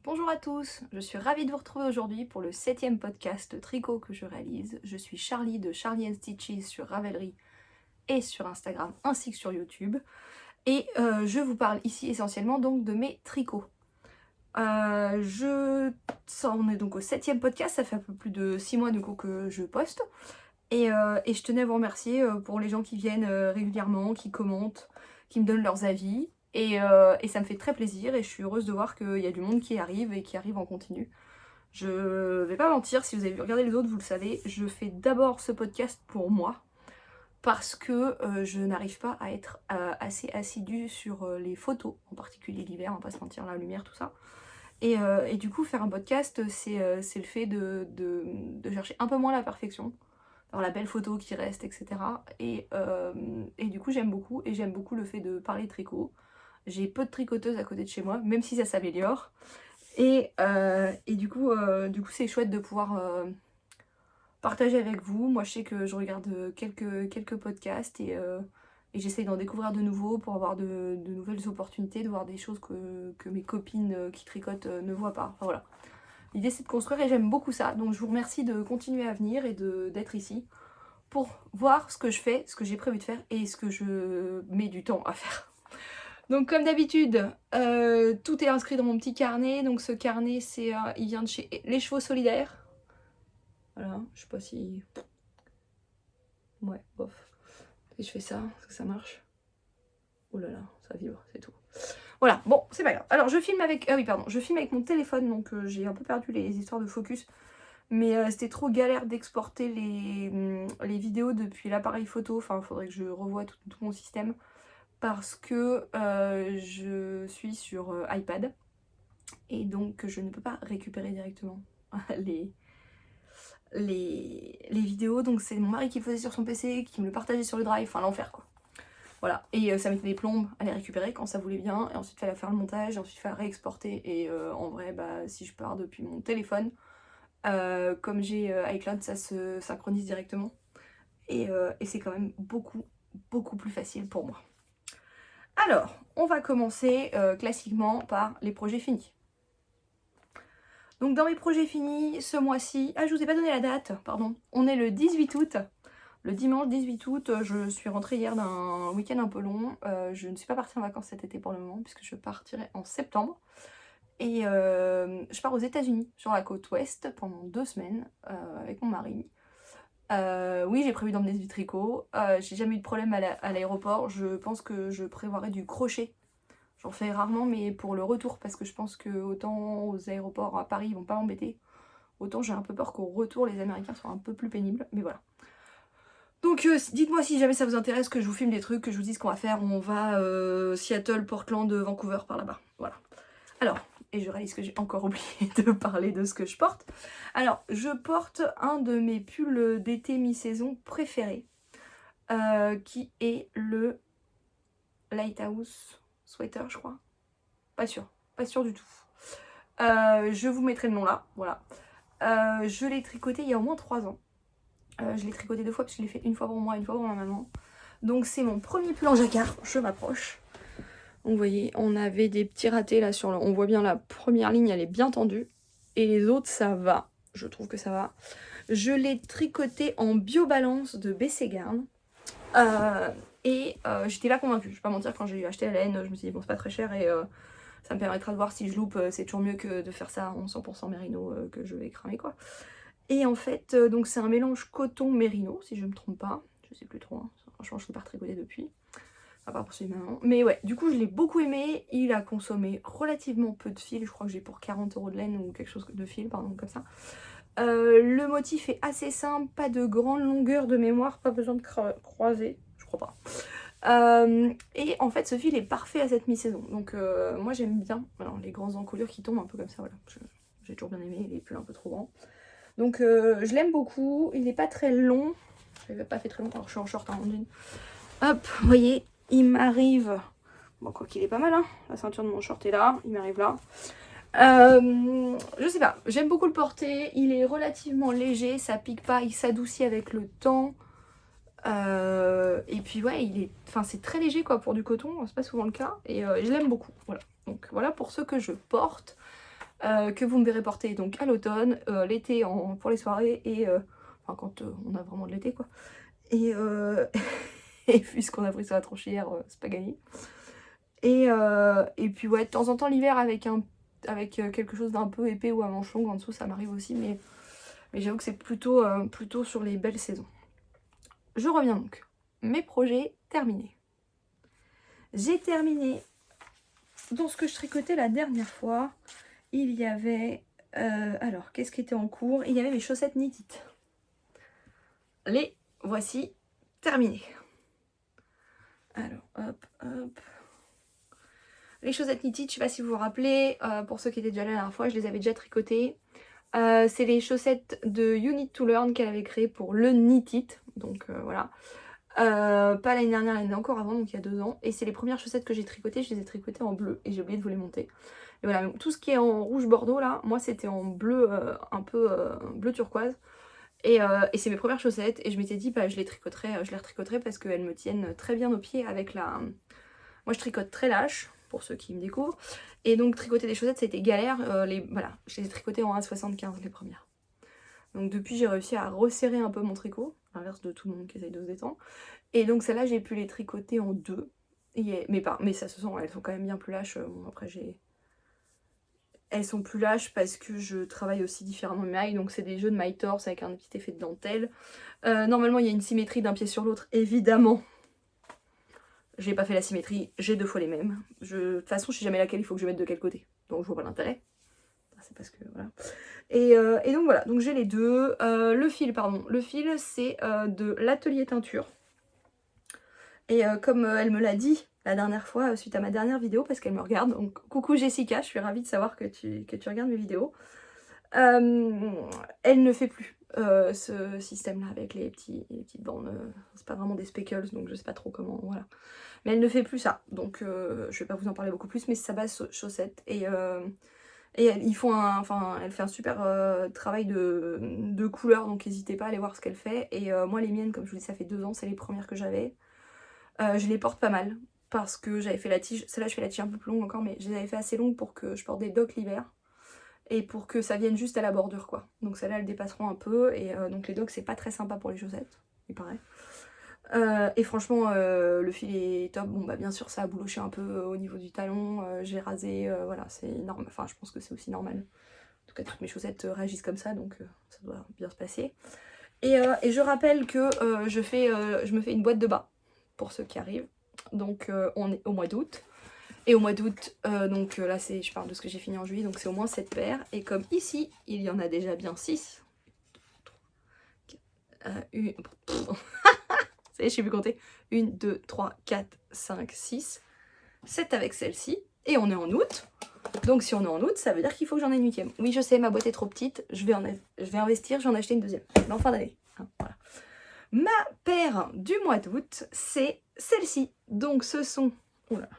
Bonjour à tous, je suis ravie de vous retrouver aujourd'hui pour le 7e podcast tricot que je réalise. Je suis Charlie de Charlie & Stitches sur Ravelry et sur Instagram ainsi que sur YouTube. Et je vous parle ici essentiellement donc de mes tricots. On est donc au 7e podcast, ça fait un peu plus de 6 mois du coup que je poste. Et je tenais à vous remercier pour les gens qui viennent régulièrement, qui commentent, qui me donnent leurs avis. Et ça me fait très plaisir et je suis heureuse de voir qu'il y a du monde qui arrive et qui arrive en continu. Je vais pas mentir, si vous avez regardé les autres, vous le savez, je fais d'abord ce podcast pour moi parce que je n'arrive pas à être assez assidue sur les photos, en particulier l'hiver, on va pas se mentir, la lumière, tout ça. Et du coup, faire un podcast, c'est le fait de chercher un peu moins la perfection, d'avoir la belle photo qui reste, etc. Et du coup, j'aime beaucoup, et j'aime beaucoup le fait de parler de tricot. J'ai peu de tricoteuses à côté de chez moi, même si ça s'améliore. Et du coup, c'est chouette de pouvoir partager avec vous. Moi, je sais que je regarde quelques podcasts et j'essaye d'en découvrir de nouveaux pour avoir de nouvelles opportunités, de voir des choses que mes copines qui tricotent ne voient pas. Enfin voilà. L'idée, c'est de construire et j'aime beaucoup ça. Donc, je vous remercie de continuer à venir et d'être ici pour voir ce que je fais, ce que j'ai prévu de faire et ce que je mets du temps à faire. Donc comme d'habitude, tout est inscrit dans mon petit carnet. Donc ce carnet, il vient de chez Les Chevaux Solidaires. Voilà, je sais pas si... Ouais, bof. Et je fais ça, est-ce que ça marche? Oh là là, ça vibre, c'est tout. Voilà, bon, c'est pas grave. Alors je filme avec... Ah oui, pardon, je filme avec mon téléphone, donc j'ai un peu perdu les histoires de focus. Mais c'était trop galère d'exporter les vidéos depuis l'appareil photo. Enfin, il faudrait que je revoie tout mon système. Parce que je suis sur iPad et donc je ne peux pas récupérer directement les vidéos. Donc c'est mon mari qui le faisait sur son PC, qui me le partageait sur le drive, enfin l'enfer quoi. Voilà, et ça mettait des plombes à les récupérer quand ça voulait bien, et ensuite il fallait faire le montage, et ensuite il fallait réexporter. Et en vrai, bah, si je pars depuis mon téléphone, comme j'ai iCloud, ça se synchronise directement. Et c'est quand même beaucoup plus facile pour moi. Alors, on va commencer classiquement par les projets finis. Donc dans mes projets finis, ce mois-ci... Ah, je vous ai pas donné la date, pardon. On est le 18 août. Le dimanche 18 août, je suis rentrée hier d'un week-end un peu long. Je ne suis pas partie en vacances cet été pour le moment, puisque je partirai en septembre. Et je pars aux États-Unis, sur la côte ouest, pendant 2 semaines, avec mon mari. Oui, j'ai prévu d'emmener du tricot. J'ai jamais eu de problème à l'aéroport. Je pense que je prévoirai du crochet. J'en fais rarement, mais pour le retour, parce que je pense que autant aux aéroports à Paris, ils vont pas m'embêter, autant j'ai un peu peur qu'au retour, les Américains soient un peu plus pénibles. Mais voilà. Donc dites-moi si jamais ça vous intéresse que je vous filme des trucs, que je vous dise ce qu'on va faire. On va Seattle, Portland, Vancouver, par là-bas. Voilà. Alors, et je réalise que j'ai encore oublié de parler de ce que je porte. Alors, je porte un de mes pulls d'été mi-saison préférés, qui est le Lighthouse Sweater, je crois. Pas sûr du tout. Je vous mettrai le nom là, voilà. Je l'ai tricoté il y a au moins 3 ans. Je l'ai tricoté 2 fois parce que je l'ai fait une fois pour moi et une fois pour ma maman. Donc c'est mon premier pull en jacquard, je m'approche. Donc vous voyez, on avait des petits ratés là sur le... On voit bien la première ligne, elle est bien tendue. Et les autres, ça va. Je trouve que ça va. Je l'ai tricoté en biobalance de BC Garn. J'étais pas convaincue. Je vais pas mentir, quand j'ai acheté la laine, je me suis dit bon, c'est pas très cher et ça me permettra de voir si je loupe. C'est toujours mieux que de faire ça en 100% mérino que je vais cramer quoi. Et en fait, donc c'est un mélange coton-mérino, si je me trompe pas. Je sais plus trop, hein. Franchement, je l'ai pas tricoté depuis. À part pour celui de maman. Mais ouais, du coup, je l'ai beaucoup aimé. Il a consommé relativement peu de fil. Je crois que j'ai pour 40 € de laine ou quelque chose de fil, pardon, comme ça. Le motif est assez simple, pas de grande longueur de mémoire, pas besoin de croiser, je crois pas. Et en fait, ce fil est parfait à cette mi-saison. Donc moi, j'aime bien alors, les grandes encolures qui tombent un peu comme ça, voilà. J'ai toujours bien aimé les pulls un peu trop grands. Donc je l'aime beaucoup. Il n'est pas très long. Je l'avais pas fait très long, alors je suis en short en jean. Hop, vous voyez, il m'arrive... Bon, quoi qu'il est pas mal, hein. La ceinture de mon short est là, il m'arrive là. Je sais pas, j'aime beaucoup le porter. Il est relativement léger, ça pique pas, il s'adoucit avec le temps. Et puis ouais, c'est très léger quoi pour du coton, c'est pas souvent le cas. Et je l'aime beaucoup, voilà. Donc voilà pour ce que je porte. que vous me verrez porter donc à l'automne, l'été pour les soirées et enfin quand on a vraiment de l'été quoi. Et, et puisqu'on a pris ça à trancher hier, c'est pas gagné. Et puis ouais, de temps en temps l'hiver avec quelque chose d'un peu épais ou à manches longues en dessous, ça m'arrive aussi, mais j'avoue que c'est plutôt sur les belles saisons. Je reviens donc. Mes projets terminés. J'ai terminé dans ce que je tricotais la dernière fois. Il y avait... alors, qu'est-ce qui était en cours? Il y avait mes chaussettes knitted. Les voici terminées. Alors, hop, hop. Les chaussettes knitted, je sais pas si vous vous rappelez, pour ceux qui étaient déjà là la dernière fois, je les avais déjà tricotées. C'est les chaussettes de You Need to Learn qu'elle avait créées pour le knitted. Donc voilà. Pas l'année dernière, l'année encore avant, donc il y a 2 ans. Et c'est les premières chaussettes que j'ai tricotées, je les ai tricotées en bleu et j'ai oublié de vous les monter. Et voilà, donc tout ce qui est en rouge bordeaux là, moi c'était en bleu, un peu bleu turquoise. Et c'est mes premières chaussettes et je m'étais dit bah je les retricoterai parce qu'elles me tiennent très bien aux pieds avec la... Moi je tricote très lâche, pour ceux qui me découvrent. Et donc tricoter des chaussettes c'était galère, voilà, je les ai tricotées en 1,75 les premières. Donc depuis j'ai réussi à resserrer un peu mon tricot, à l'inverse de tout le monde qui essaye de se détendre. Et donc celles-là j'ai pu les tricoter en 2. Mais ça se sent, elles sont quand même bien plus lâches. Bon après elles sont plus lâches parce que je travaille aussi différemment mes mailles. Donc c'est des jeux de maille torse avec un petit effet de dentelle. Normalement il y a une symétrie d'un pied sur l'autre, évidemment. J'ai pas fait la symétrie, j'ai 2 fois les mêmes. De toute façon je sais jamais laquelle il faut que je mette de quel côté. Donc je vois pas l'intérêt. C'est parce que voilà. Et donc voilà, donc j'ai les deux. Le fil c'est de l'atelier teinture. Et comme elle me l'a dit la dernière fois suite à ma dernière vidéo, parce qu'elle me regarde, donc coucou Jessica, je suis ravie de savoir que tu regardes mes vidéos. Elle ne fait plus ce système là avec les petites bandes, c'est pas vraiment des speckles donc je sais pas trop comment, voilà. Mais elle ne fait plus ça, donc je vais pas vous en parler beaucoup plus, mais c'est sa base chaussette. Et elle fait un super travail de couleur, donc n'hésitez pas à aller voir ce qu'elle fait. Et moi les miennes, comme je vous dis, ça fait 2 ans, c'est les premières que j'avais. Je les porte pas mal, parce que j'avais fait la tige, celle-là je fais la tige un peu plus longue encore, mais je les avais fait assez longues pour que je porte des docks l'hiver. Et pour que ça vienne juste à la bordure quoi. Donc celles-là elles dépasseront un peu, et donc les docks c'est pas très sympa pour les chaussettes, il paraît. Et franchement le fil est top. Bon bah bien sûr ça a bouloché un peu au niveau du talon, j'ai rasé, voilà c'est normal, enfin je pense que c'est aussi normal. En tout cas toutes mes chaussettes réagissent comme ça, donc ça doit bien se passer. Et je rappelle que je me fais une boîte de bas pour ceux qui arrivent. Donc on est au mois d'août. Et au mois d'août, donc là je parle de ce que j'ai fini en juillet, donc c'est au moins 7 paires. Et comme ici, il y en a déjà bien 6. Ça y est, je sais plus compter. 1, 2, 3, 4, 5, 6. 7 avec celle-ci. Et on est en août. Donc si on est en août, ça veut dire qu'il faut que j'en ai une 8e. Oui, je sais, ma boîte est trop petite. Je vais investir, je vais en acheter une 2e. En fin d'année. Hein, voilà. Ma paire du mois d'août, c'est celle-ci. Donc ce sont... Oula.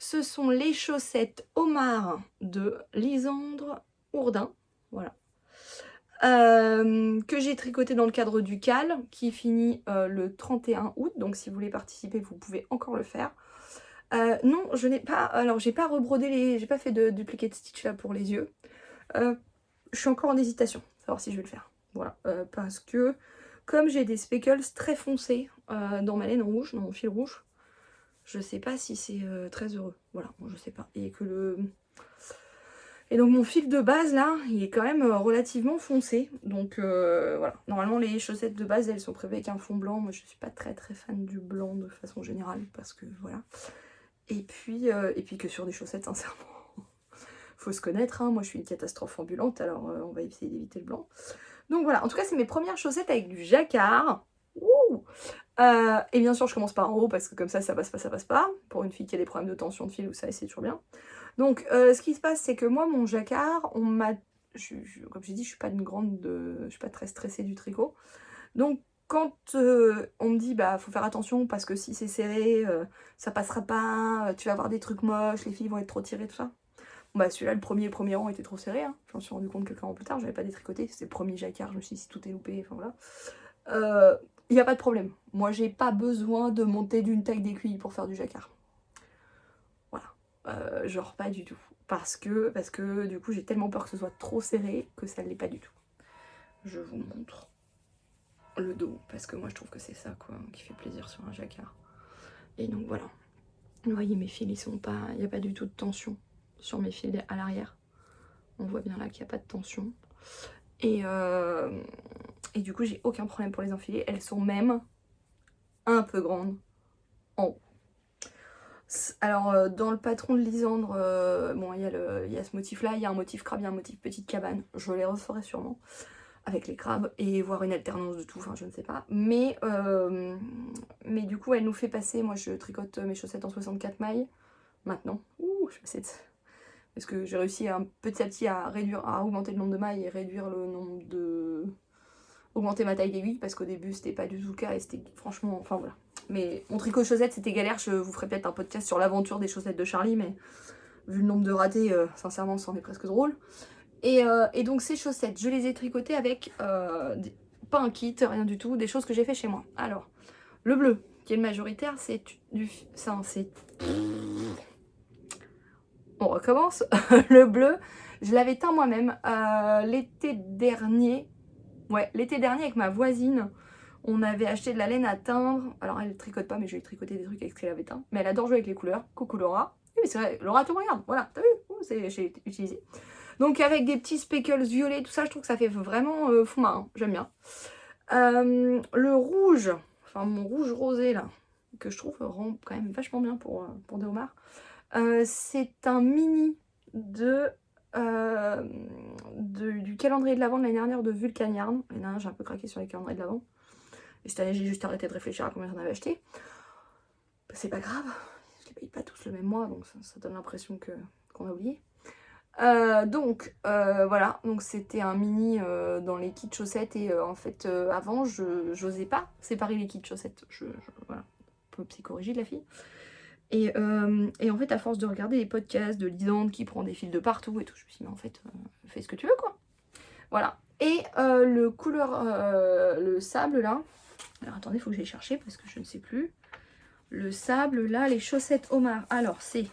Ce sont les chaussettes Omar de Lisandre Ourdin, voilà, que j'ai tricoté dans le cadre du CAL, qui finit le 31 août, donc si vous voulez participer, vous pouvez encore le faire. Non, je n'ai pas, alors j'ai pas rebrodé j'ai pas fait de duplicate stitch là pour les yeux. Je suis encore en hésitation, savoir si je vais le faire, voilà, parce que comme j'ai des speckles très foncés dans ma laine rouge, dans mon fil rouge, je sais pas si c'est très heureux. Voilà, bon, je sais pas. Et donc mon fil de base là, il est quand même relativement foncé. Donc voilà. Normalement les chaussettes de base elles sont prévues avec un fond blanc. Moi je suis pas très fan du blanc de façon générale. Parce que voilà. Et puis que sur des chaussettes, sincèrement, faut se connaître. Hein. Moi je suis une catastrophe ambulante. Alors on va essayer d'éviter le blanc. Donc voilà. En tout cas c'est mes premières chaussettes avec du jacquard. Ouh. Et bien sûr je commence par en haut parce que comme ça passe pas. Pour une fille qui a des problèmes de tension de fil, vous savez c'est toujours bien. Donc ce qui se passe c'est que moi mon jacquard, comme j'ai dit je suis pas je suis pas très stressée du tricot. Donc quand on me dit bah faut faire attention parce que si c'est serré ça passera pas, tu vas avoir des trucs moches, les filles vont être trop tirées, tout ça. Bah celui-là le premier rang était trop serré, hein. Je m'en suis rendu compte quelques ans plus tard, j'avais pas détricoté, c'était le premier jacquard, je me suis dit si tout est loupé, enfin voilà. Il n'y a pas de problème. Moi, j'ai pas besoin de monter d'une taille d'aiguille pour faire du jacquard. Voilà. genre pas du tout. Parce que du coup j'ai tellement peur que ce soit trop serré que ça ne l'est pas du tout. Je vous montre le dos parce que moi je trouve que c'est ça quoi qui fait plaisir sur un jacquard. Et donc voilà. Vous voyez mes fils ils sont pas, il n'y a pas du tout de tension sur mes fils à l'arrière. On voit bien là qu'il n'y a pas de tension. Et du coup j'ai aucun problème pour les enfiler. Elles sont même un peu grandes en haut. Alors dans le patron de Lisandre, bon il y a ce motif là, il y a un motif crabe, il y a un motif petite cabane. Je les referai sûrement avec les crabes et voir une alternance de tout, enfin je ne sais pas. Mais du coup elle nous fait passer, moi je tricote mes chaussettes en 64 mailles maintenant. Ouh, je sais pas si parce que j'ai réussi petit à petit à augmenter le nombre de mailles et réduire le nombre de... augmenter ma taille d'aiguille parce qu'au début c'était pas du tout le cas et c'était franchement, enfin voilà. Mais mon tricot chaussettes c'était galère, je vous ferai peut-être un podcast sur l'aventure des chaussettes de Charlie, mais vu le nombre de ratés, sincèrement c'en est presque drôle. Et donc ces chaussettes, je les ai tricotées avec pas un kit, rien du tout, des choses que j'ai fait chez moi. Alors, le bleu, qui est le majoritaire, c'est du... ça, c'est... On recommence. Le bleu, je l'avais teint moi-même l'été dernier. Ouais, l'été dernier avec ma voisine. On avait acheté de la laine à teindre. Alors elle tricote pas, mais je lui ai tricoté des trucs avec ce qu'elle avait teint. Mais elle adore jouer avec les couleurs. Coucou Laura. Oui, mais c'est vrai, Laura, tu me regardes. Voilà, t'as vu? J'ai utilisé. Donc avec des petits speckles violets, tout ça, je trouve que ça fait vraiment fond marin. J'aime bien. Le rouge, enfin mon rouge rosé là, que je trouve rend quand même vachement bien pour des homards. C'est un mini du calendrier de l'Avent de l'année dernière de Vulcan Yarn. L'année dernière, j'ai un peu craqué sur les calendriers de l'Avent. Et cette année, j'ai juste arrêté de réfléchir à combien j'en avais acheté. Bah, c'est pas grave, je les paye pas tous le même mois, donc ça donne l'impression qu'on a oublié. Donc voilà, donc c'était un mini dans les kits chaussettes et en fait avant j'osais pas séparer les kits chaussettes. Voilà, un peu psychorigide la fille. Et en fait à force de regarder les podcasts de Lisandre qui prend des fils de partout et tout, je me suis dit mais en fait fais ce que tu veux quoi. Voilà. Et le sable là, alors attendez, il faut que j'aille chercher parce que je ne sais plus. Le sable là, les chaussettes homard, alors c'est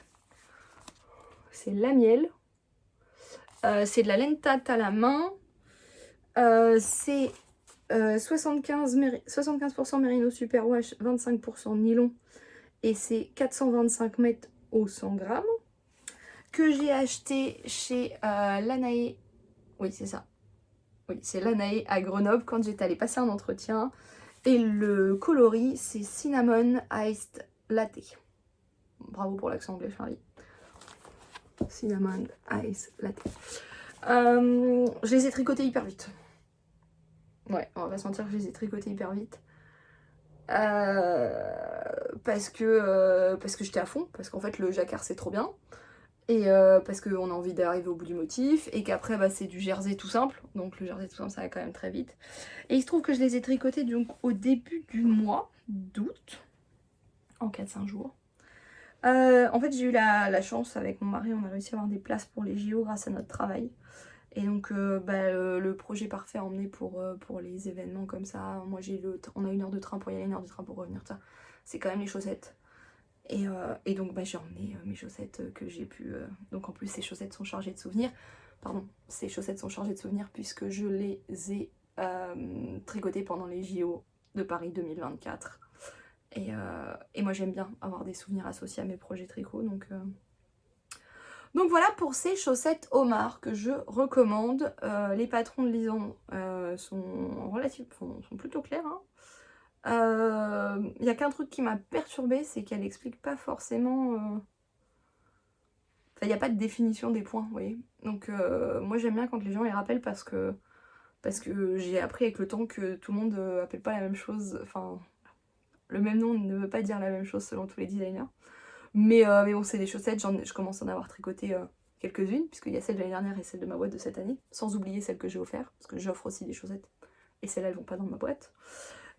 la miel. C'est de la laine tate à la main. C'est 75% mérino superwash, 25% nylon. Et c'est 425 mètres au 100 grammes. Que j'ai acheté chez Lanae. Oui, c'est ça. Oui, c'est Lanae à Grenoble quand j'étais allée passer un entretien. Et le coloris, c'est Cinnamon Iced Latte. Bravo pour l'accent anglais, Charlie. Cinnamon Ice Latte. Je les ai tricotés hyper vite. Ouais, on va pas se mentir que je les ai tricotés hyper vite. Parce que j'étais à fond. Parce qu'en fait, le jacquard, c'est trop bien. Et parce qu'on a envie d'arriver au bout du motif. Et qu'après, bah, c'est du jersey tout simple. Donc le jersey tout simple, ça va quand même très vite. Et il se trouve que je les ai tricotés donc, au début du mois d'août. En 4-5 jours. En fait j'ai eu la chance avec mon mari, on a réussi à avoir des places pour les JO grâce à notre travail. Et donc le projet parfait à emmener pour les événements comme ça. Moi on a 1 heure de train pour y aller, 1 heure de train pour revenir, ça. C'est quand même les chaussettes. Et donc j'ai emmené mes chaussettes que j'ai pu... Donc en plus ces chaussettes sont chargées de souvenirs. Pardon, ces chaussettes sont chargées de souvenirs puisque je les ai tricotées pendant les JO de Paris 2024. Et moi j'aime bien avoir des souvenirs associés à mes projets tricot, donc voilà pour ces chaussettes homard que je recommande. Les patrons de Lisandre sont plutôt clairs. Il n'y a qu'un truc qui m'a perturbée, c'est qu'elle explique pas forcément... Enfin, il n'y a pas de définition des points, vous voyez. Donc moi j'aime bien quand les gens les rappellent parce que j'ai appris avec le temps que tout le monde appelle pas la même chose, enfin... Le même nom ne veut pas dire la même chose selon tous les designers. Mais bon, c'est des chaussettes, je commence à en avoir tricoté quelques-unes, puisqu'il y a celle de l'année dernière et celle de ma boîte de cette année, sans oublier celle que j'ai offert, parce que j'offre aussi des chaussettes, et celles-là, elles vont pas dans ma boîte.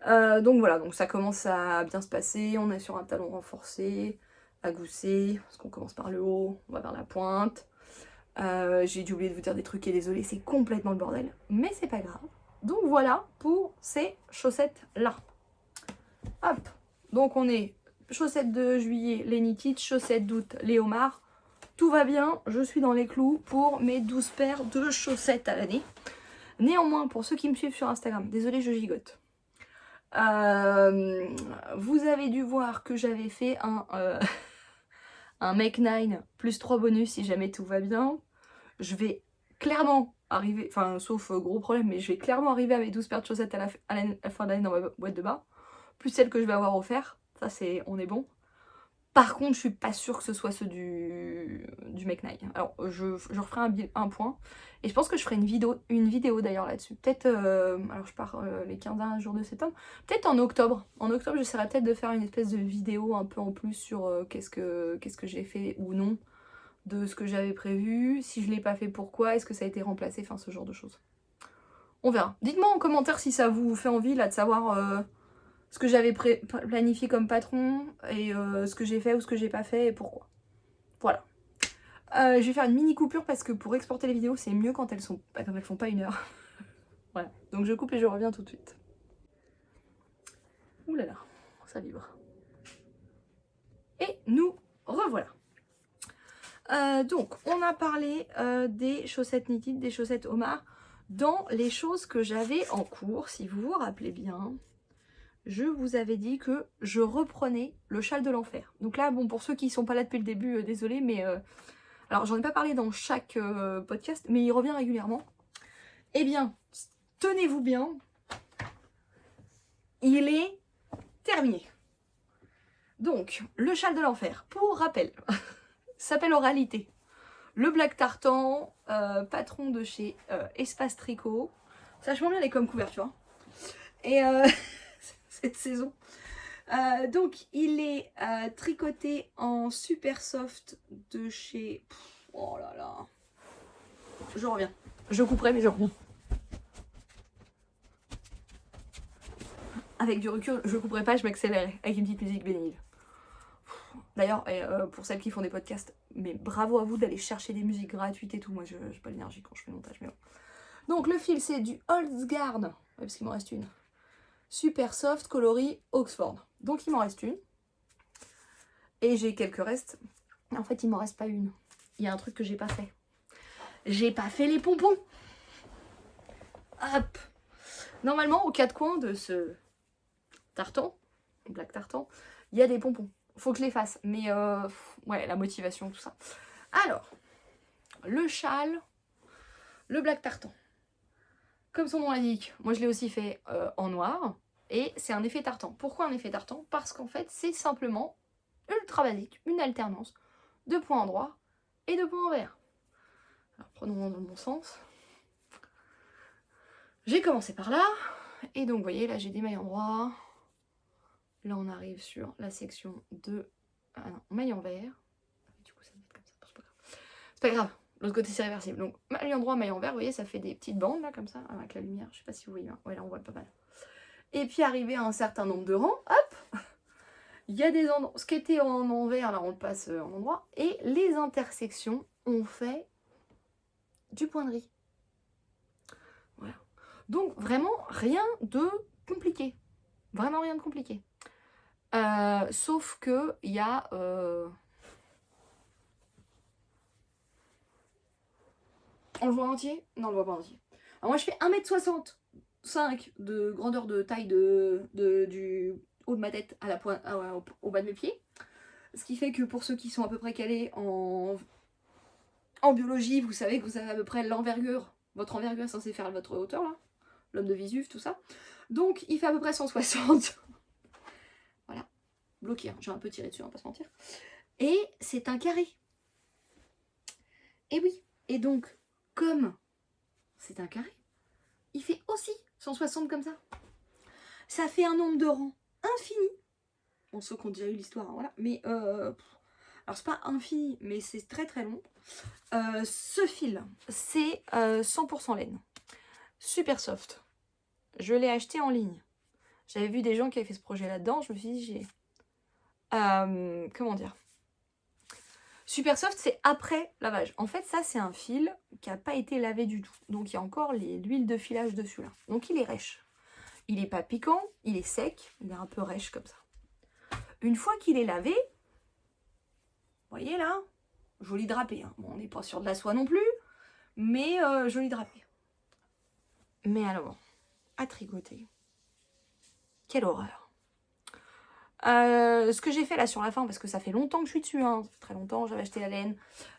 Donc voilà, donc ça commence à bien se passer, on est sur un talon renforcé, à gousser, parce qu'on commence par le haut, on va vers la pointe. J'ai dû oublier de vous dire des trucs, et désolé, c'est complètement le bordel, mais c'est pas grave. Donc voilà pour ces chaussettes-là. Hop, donc on est chaussettes de juillet, les knitted, chaussettes d'août, les homards. Tout va bien, je suis dans les clous pour mes 12 paires de chaussettes à l'année. Néanmoins, pour ceux qui me suivent sur Instagram, désolée, je gigote. Vous avez dû voir que j'avais fait un Make 9 plus 3 bonus si jamais tout va bien. Je vais clairement arriver, enfin sauf gros problème, mais je vais clairement arriver à mes 12 paires de chaussettes à la fin de l'année dans ma boîte de bain. Plus celles que je vais avoir offert, ça c'est, on est bon. Par contre, je suis pas sûre que ce soit ceux du Make 9. Alors, je referai un point. Et je pense que je ferai une vidéo d'ailleurs là-dessus. Peut-être, alors je pars les 15 jours de septembre. Peut-être en octobre. En octobre, j'essaierai peut-être de faire une espèce de vidéo un peu en plus sur qu'est-ce que j'ai fait ou non de ce que j'avais prévu. Si je l'ai pas fait, pourquoi? Est-ce que ça a été remplacé? Enfin, ce genre de choses. On verra. Dites-moi en commentaire si ça vous fait envie là de savoir... ce que j'avais planifié comme patron et ce que j'ai fait ou ce que j'ai pas fait et pourquoi. Voilà. Je vais faire une mini coupure parce que pour exporter les vidéos, c'est mieux quand elles font pas 1 heure. Voilà. Donc je coupe et je reviens tout de suite. Ouh là là, ça vibre. Et nous revoilà. Donc, on a parlé des chaussettes Knitted, des chaussettes Omar, dans les choses que j'avais en cours, si vous vous rappelez bien. Je vous avais dit que je reprenais le châle de l'enfer. Donc là, bon, pour ceux qui ne sont pas là depuis le début, désolé, mais... alors, j'en ai pas parlé dans chaque podcast, mais il revient régulièrement. Eh bien, tenez-vous bien, il est terminé. Donc, le châle de l'enfer, pour rappel, s'appelle Oralité. Le Black Tartan, patron de chez Espace Tricot. C'est vachement bien les comme couverture. Hein. Et... cette saison. Donc il est tricoté en super soft de chez... Oh là là. Je reviens. Je couperai mais je reviens. Avec du recul, je couperai pas, je m'accélérerai avec une petite musique bénigne. D'ailleurs, pour celles qui font des podcasts, mais bravo à vous d'aller chercher des musiques gratuites et tout. Moi, j'ai pas l'énergie quand je fais le montage. Mais bon. Donc le fil, c'est du Holzgard. Ouais, parce qu'il m'en reste une. Super soft coloris Oxford. Donc il m'en reste une. Et j'ai quelques restes. En fait, il m'en reste pas une. Il y a un truc que j'ai pas fait. J'ai pas fait les pompons. Hop. Normalement, aux 4 coins de ce tartan, Black Tartan, il y a des pompons. Faut que je les fasse. Mais ouais, la motivation, tout ça. Alors, le châle, le Black Tartan. Comme son nom l'indique, moi je l'ai aussi fait en noir. Et c'est un effet tartan. Pourquoi un effet tartan? Parce qu'en fait, c'est simplement ultra basique, une alternance de points en droit et de points en vert. Alors prenons-en dans le bon sens. J'ai commencé par là. Et donc, vous voyez, là j'ai des mailles en droit. Là, on arrive sur la section de... Ah non, mailles en vert. Du coup, ça va être comme ça. C'est pas grave. C'est pas grave. L'autre côté, c'est réversible. Donc, mailles en droit, mailles en vert. Vous voyez, ça fait des petites bandes, là, comme ça, avec la lumière. Je sais pas si vous voyez. Hein. Ouais, là, on voit pas mal. Et puis, arrivé à un certain nombre de rangs, hop, il y a des endroits, ce qui était en envers, là on le passe en endroit, et les intersections, on fait du point de riz. Voilà. Donc, vraiment, rien de compliqué. Vraiment rien de compliqué. Sauf que il y a... On le voit entier? Non, on le voit pas entier. Alors moi, je fais 1m60. 5 de grandeur de taille du haut de ma tête à la pointe, au bas de mes pieds. Ce qui fait que pour ceux qui sont à peu près calés en biologie, vous savez que vous avez à peu près l'envergure. Votre envergure est censée faire votre hauteur, là. L'homme de Vésuve, tout ça. Donc, il fait à peu près 160. Voilà. Bloqué, hein. J'ai un peu tiré dessus, on va pas se mentir. Et c'est un carré. Et oui. Et donc, comme c'est un carré, il fait aussi 160 comme ça. Ça fait un nombre de rangs infini. Bon, ceux qui ont déjà eu l'histoire, hein, voilà. Mais, alors c'est pas infini, mais c'est très très long. Ce fil, c'est 100% laine. Super soft. Je l'ai acheté en ligne. J'avais vu des gens qui avaient fait ce projet là-dedans. Je me suis dit, j'ai... comment dire? Super soft, c'est après lavage. En fait, ça, c'est un fil qui n'a pas été lavé du tout. Donc, il y a encore l'huile de filage dessus, là. Donc, il est rêche. Il n'est pas piquant, il est sec. Il est un peu rêche comme ça. Une fois qu'il est lavé, vous voyez là, joli drapé. Hein. Bon, on n'est pas sur de la soie non plus, mais joli drapé. Mais alors, à tricoter, quelle horreur. Ce que j'ai fait là sur la fin, parce que ça fait longtemps que je suis dessus, hein, ça fait très longtemps, j'avais acheté la laine,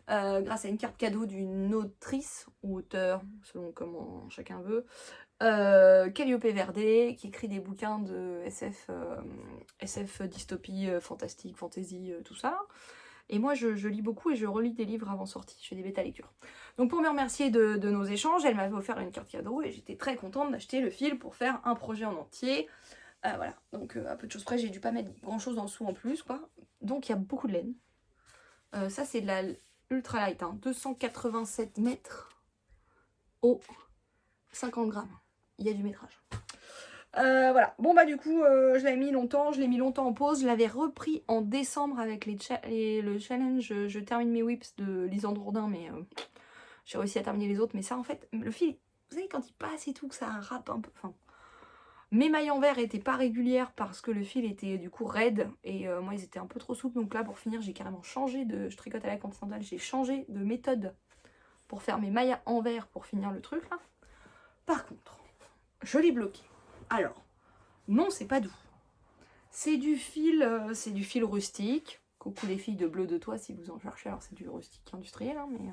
grâce à une carte cadeau d'une autrice ou auteur, selon comment chacun veut, Calliope Verde, qui écrit des bouquins de SF dystopie, fantastique, fantasy, tout ça. Et moi je lis beaucoup et je relis des livres avant sortie, je fais des bêta lectures. Donc pour me remercier de nos échanges, elle m'avait offert une carte cadeau et j'étais très contente d'acheter le fil pour faire un projet en entier. Voilà, donc à peu de choses près, j'ai dû pas mettre grand chose en dessous en plus, quoi. Donc il y a beaucoup de laine. Ça c'est de la ultra light, hein, 287 mètres au 50 grammes. Il y a du métrage. Voilà, bon bah du coup, je l'ai mis longtemps en pause. Je l'avais repris en décembre avec le challenge Je termine mes whips de Lisandre Jourdain, mais j'ai réussi à terminer les autres. Mais ça en fait, le fil, vous savez quand il passe et tout, que ça râpe un peu, enfin... Mes mailles en verre étaient pas régulières parce que le fil était du coup raide et moi ils étaient un peu trop souples, donc là pour finir j'ai carrément changé de... Je tricote à la continentale, j'ai changé de méthode pour faire mes mailles en verre pour finir le truc là. Par contre, je l'ai bloqué. Alors, non c'est pas doux. C'est du fil rustique. Coucou les filles de bleu de toit si vous en cherchez, alors c'est du rustique industriel, hein, mais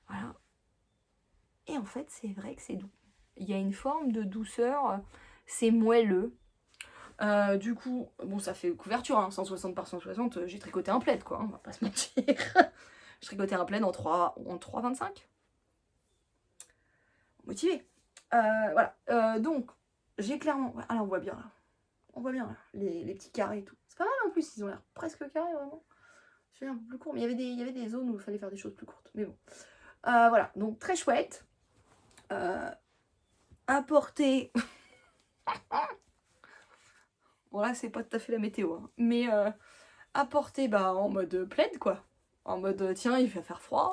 voilà. Et en fait c'est vrai que c'est doux. Il y a une forme de douceur... C'est moelleux. Du coup, bon, ça fait couverture, hein, 160 par 160. J'ai tricoté un plaid, quoi, hein, on va pas se mentir. J'ai tricoté un plaid en 3,25. Motivé. Voilà. Donc, j'ai clairement... Alors, on voit bien, là. On voit bien, là, les petits carrés et tout. C'est pas mal, en plus, ils ont l'air presque carrés, vraiment. Je fais un peu plus court, mais il y avait des zones où il fallait faire des choses plus courtes. Mais bon. Voilà, donc très chouette. Apporter... Bon là c'est pas tout à fait la météo, hein. Mais apporter bah, en mode plaid quoi. En mode tiens il va faire froid.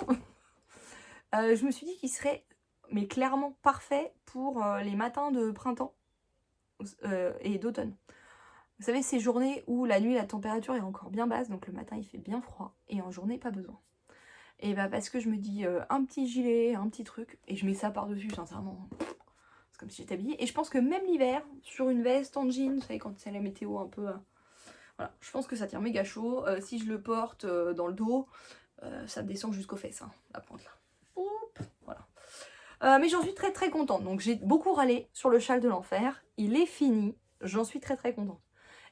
Je me suis dit qu'il serait mais clairement parfait pour les matins de printemps et d'automne. Vous savez ces journées où la nuit la température est encore bien basse, donc le matin il fait bien froid et en journée pas besoin. Et bah parce que je me dis un petit gilet, un petit truc, et je mets ça par-dessus sincèrement. C'est comme si j'étais habillée. Et je pense que même l'hiver, sur une veste en jean, vous savez, quand c'est la météo un peu... voilà, je pense que ça tient méga chaud. Si je le porte dans le dos, ça descend jusqu'aux fesses, hein, la pointe là. Oup, voilà. Mais j'en suis très très contente. Donc j'ai beaucoup râlé sur le châle de l'enfer. Il est fini. J'en suis très très contente.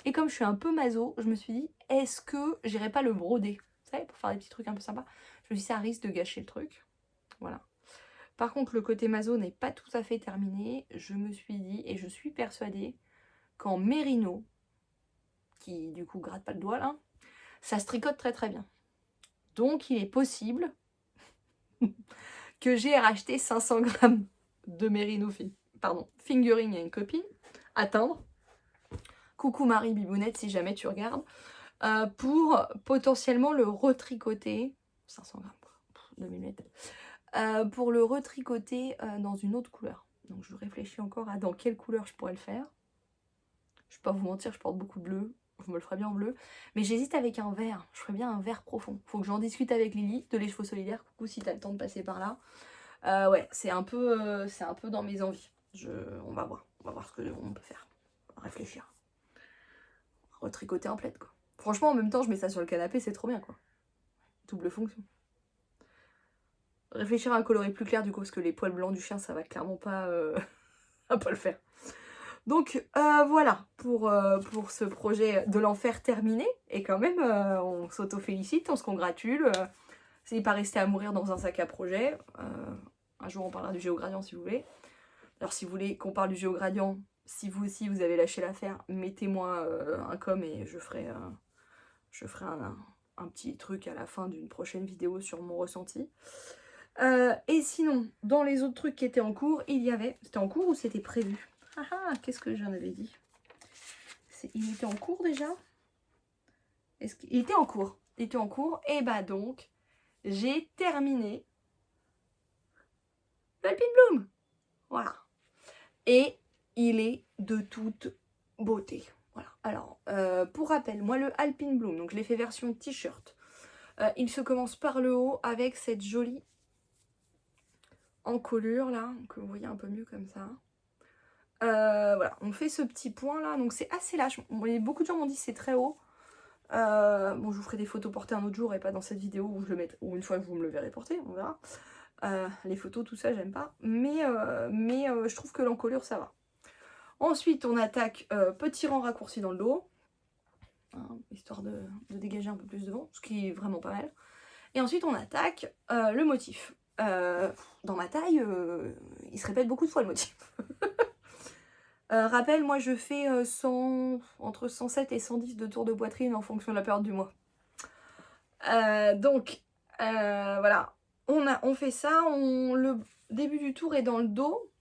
Et comme je suis un peu maso, je me suis dit, est-ce que j'irais pas le broder? Vous savez, pour faire des petits trucs un peu sympas. Je me suis dit, ça risque de gâcher le truc. Voilà. Par contre, le côté maso n'est pas tout à fait terminé. Je me suis dit, et je suis persuadée, qu'en mérino, qui du coup gratte pas le doigt là, ça se tricote très très bien. Donc il est possible que j'ai racheté 500 grammes de mérino fingering à une copine, à teindre. Coucou Marie Bibounette si jamais tu regardes. Pour potentiellement le retricoter, 500 grammes, 2000 mètres. Pour le retricoter dans une autre couleur. Donc je réfléchis encore à dans quelle couleur je pourrais le faire. Je vais pas vous mentir, je porte beaucoup de bleu. Je me le ferais bien en bleu. Mais j'hésite avec un vert. Je ferais bien un vert profond. Faut que j'en discute avec Lily de Les Chevaux Solidaires. Coucou si t'as le temps de passer par là. Ouais, c'est un peu dans mes envies. On va voir. On va voir ce qu'on peut faire. On va réfléchir. Retricoter un plaid quoi. Franchement en même temps je mets ça sur le canapé, c'est trop bien quoi. Double fonction. Réfléchir à un coloris plus clair du coup parce que les poils blancs du chien ça va clairement pas, pas le faire. Donc voilà pour ce projet de l'enfer terminé. Et quand même on s'auto-félicite, on se congratule. C'est pas resté à mourir dans un sac à projet. Un jour on parlera du géogradient si vous voulez. Alors si vous voulez qu'on parle du géogradient, si vous aussi vous avez lâché l'affaire, mettez-moi un com et je ferai un petit truc à la fin d'une prochaine vidéo sur mon ressenti. Et sinon, dans les autres trucs qui étaient en cours, il y avait... C'était en cours ou c'était prévu? Ah, qu'est-ce que j'en avais dit? Il était en cours déjà? Il était en cours. Il était en cours. Et bah donc, j'ai terminé l'Alpine Bloom. Voilà. Et il est de toute beauté. Voilà. Alors, pour rappel, moi le Alpine Bloom, donc je l'ai fait version t-shirt. Il se commence par le haut avec cette jolie encolure là, que vous voyez un peu mieux comme ça. Voilà, on fait ce petit point là, donc c'est assez lâche. Beaucoup de gens m'ont dit c'est très haut. Bon, je vous ferai des photos portées un autre jour et pas dans cette vidéo où je le mette, ou une fois que vous me le verrez porter, on verra. Les photos, tout ça, j'aime pas. Mais je trouve que l'encolure, ça va. Ensuite, on attaque petit rang raccourci dans le dos, hein, histoire de dégager un peu plus de vent, ce qui est vraiment pas mal. Et ensuite, on attaque le motif. Dans ma taille, il se répète beaucoup de fois le motif. Rappel, moi je fais entre 107 et 110 de tours de poitrine en fonction de la période du mois. Donc, voilà, on fait ça, le début du tour est dans le dos,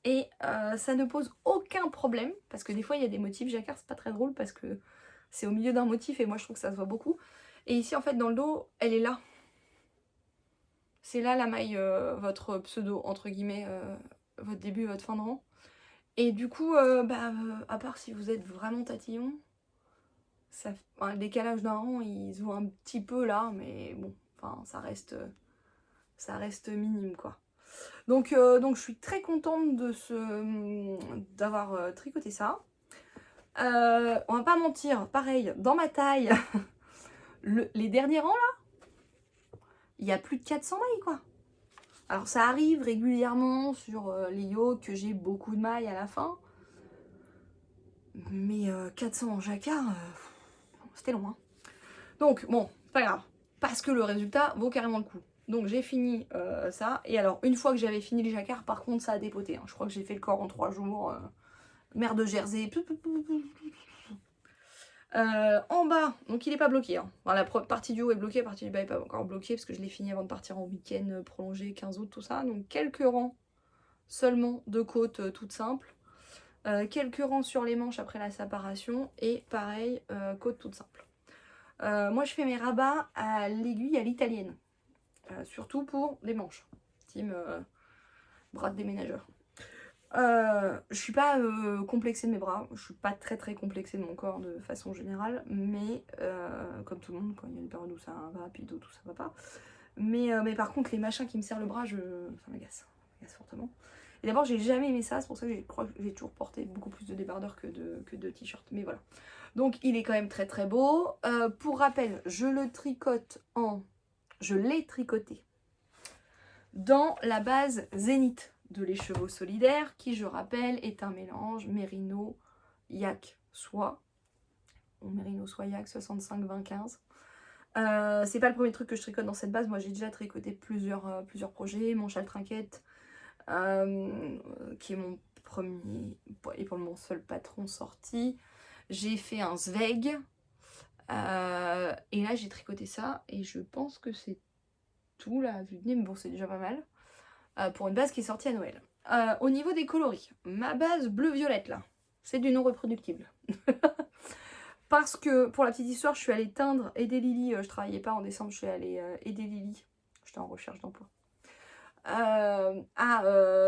et ça ne pose aucun problème, parce que des fois il y a des motifs jacquard, c'est pas très drôle, parce que c'est au milieu d'un motif, et moi je trouve que ça se voit beaucoup. Et ici en fait dans le dos, elle est là. C'est là la maille, votre pseudo, entre guillemets, votre début, votre fin de rang. Et du coup, à part si vous êtes vraiment tatillon, le décalage d'un rang, il se voit un petit peu là, mais bon, enfin, ça reste minime, quoi. Donc je suis très contente d'avoir tricoté ça. On va pas mentir, pareil, dans ma taille, les derniers rangs là, il y a plus de 400 mailles, quoi. Alors ça arrive régulièrement sur les yoks que j'ai beaucoup de mailles à la fin. Mais 400 en jacquard, c'était long. Hein. Donc bon, pas grave. Parce que le résultat vaut carrément le coup. Donc j'ai fini ça. Et alors une fois que j'avais fini les jacquards, par contre ça a dépoté. Hein. Je crois que j'ai fait le corps en 3 jours. Mer de Jersey. En bas, donc il n'est pas bloqué. Hein. Enfin, la partie du haut est bloquée, la partie du bas n'est pas encore bloquée parce que je l'ai fini avant de partir en week-end prolongé 15 août, tout ça. Donc quelques rangs seulement de côtes toutes simples. Quelques rangs sur les manches après la séparation. Et pareil, côte toute simple. Moi je fais mes rabats à l'aiguille à l'italienne. Surtout pour les manches. Team bras de déménageur. Je suis pas complexée de mes bras, je suis pas très complexée de mon corps de façon générale, mais comme tout le monde, quand il y a une période où ça va, puis d'autres où ça va pas. Mais par contre, les machins qui me serrent le bras, ça m'agace fortement. Et d'abord, j'ai jamais aimé ça, c'est pour ça que j'ai toujours porté beaucoup plus de débardeurs que de t-shirts, mais voilà. Donc il est quand même très beau. Pour rappel, je l'ai tricoté dans la base Zénith de l'écheveau solidaire, qui je rappelle est un mélange mérino yak soie, ou mérino soie yak 65-20-15. C'est pas le premier truc que je tricote dans cette base, moi j'ai déjà tricoté plusieurs projets, mon châle trinquette, qui est mon premier et pour le moment seul patron sorti. J'ai fait un Zweig, et là j'ai tricoté ça, et je pense que c'est tout là, vue de nez, mais bon c'est déjà pas mal. Pour une base qui est sortie à Noël. Au niveau des coloris, ma base bleu-violette là, c'est du non reproductible. Parce que, pour la petite histoire, je suis allée teindre Aider Lily, je travaillais pas en décembre, je suis allée aider Lily, j'étais en recherche d'emploi,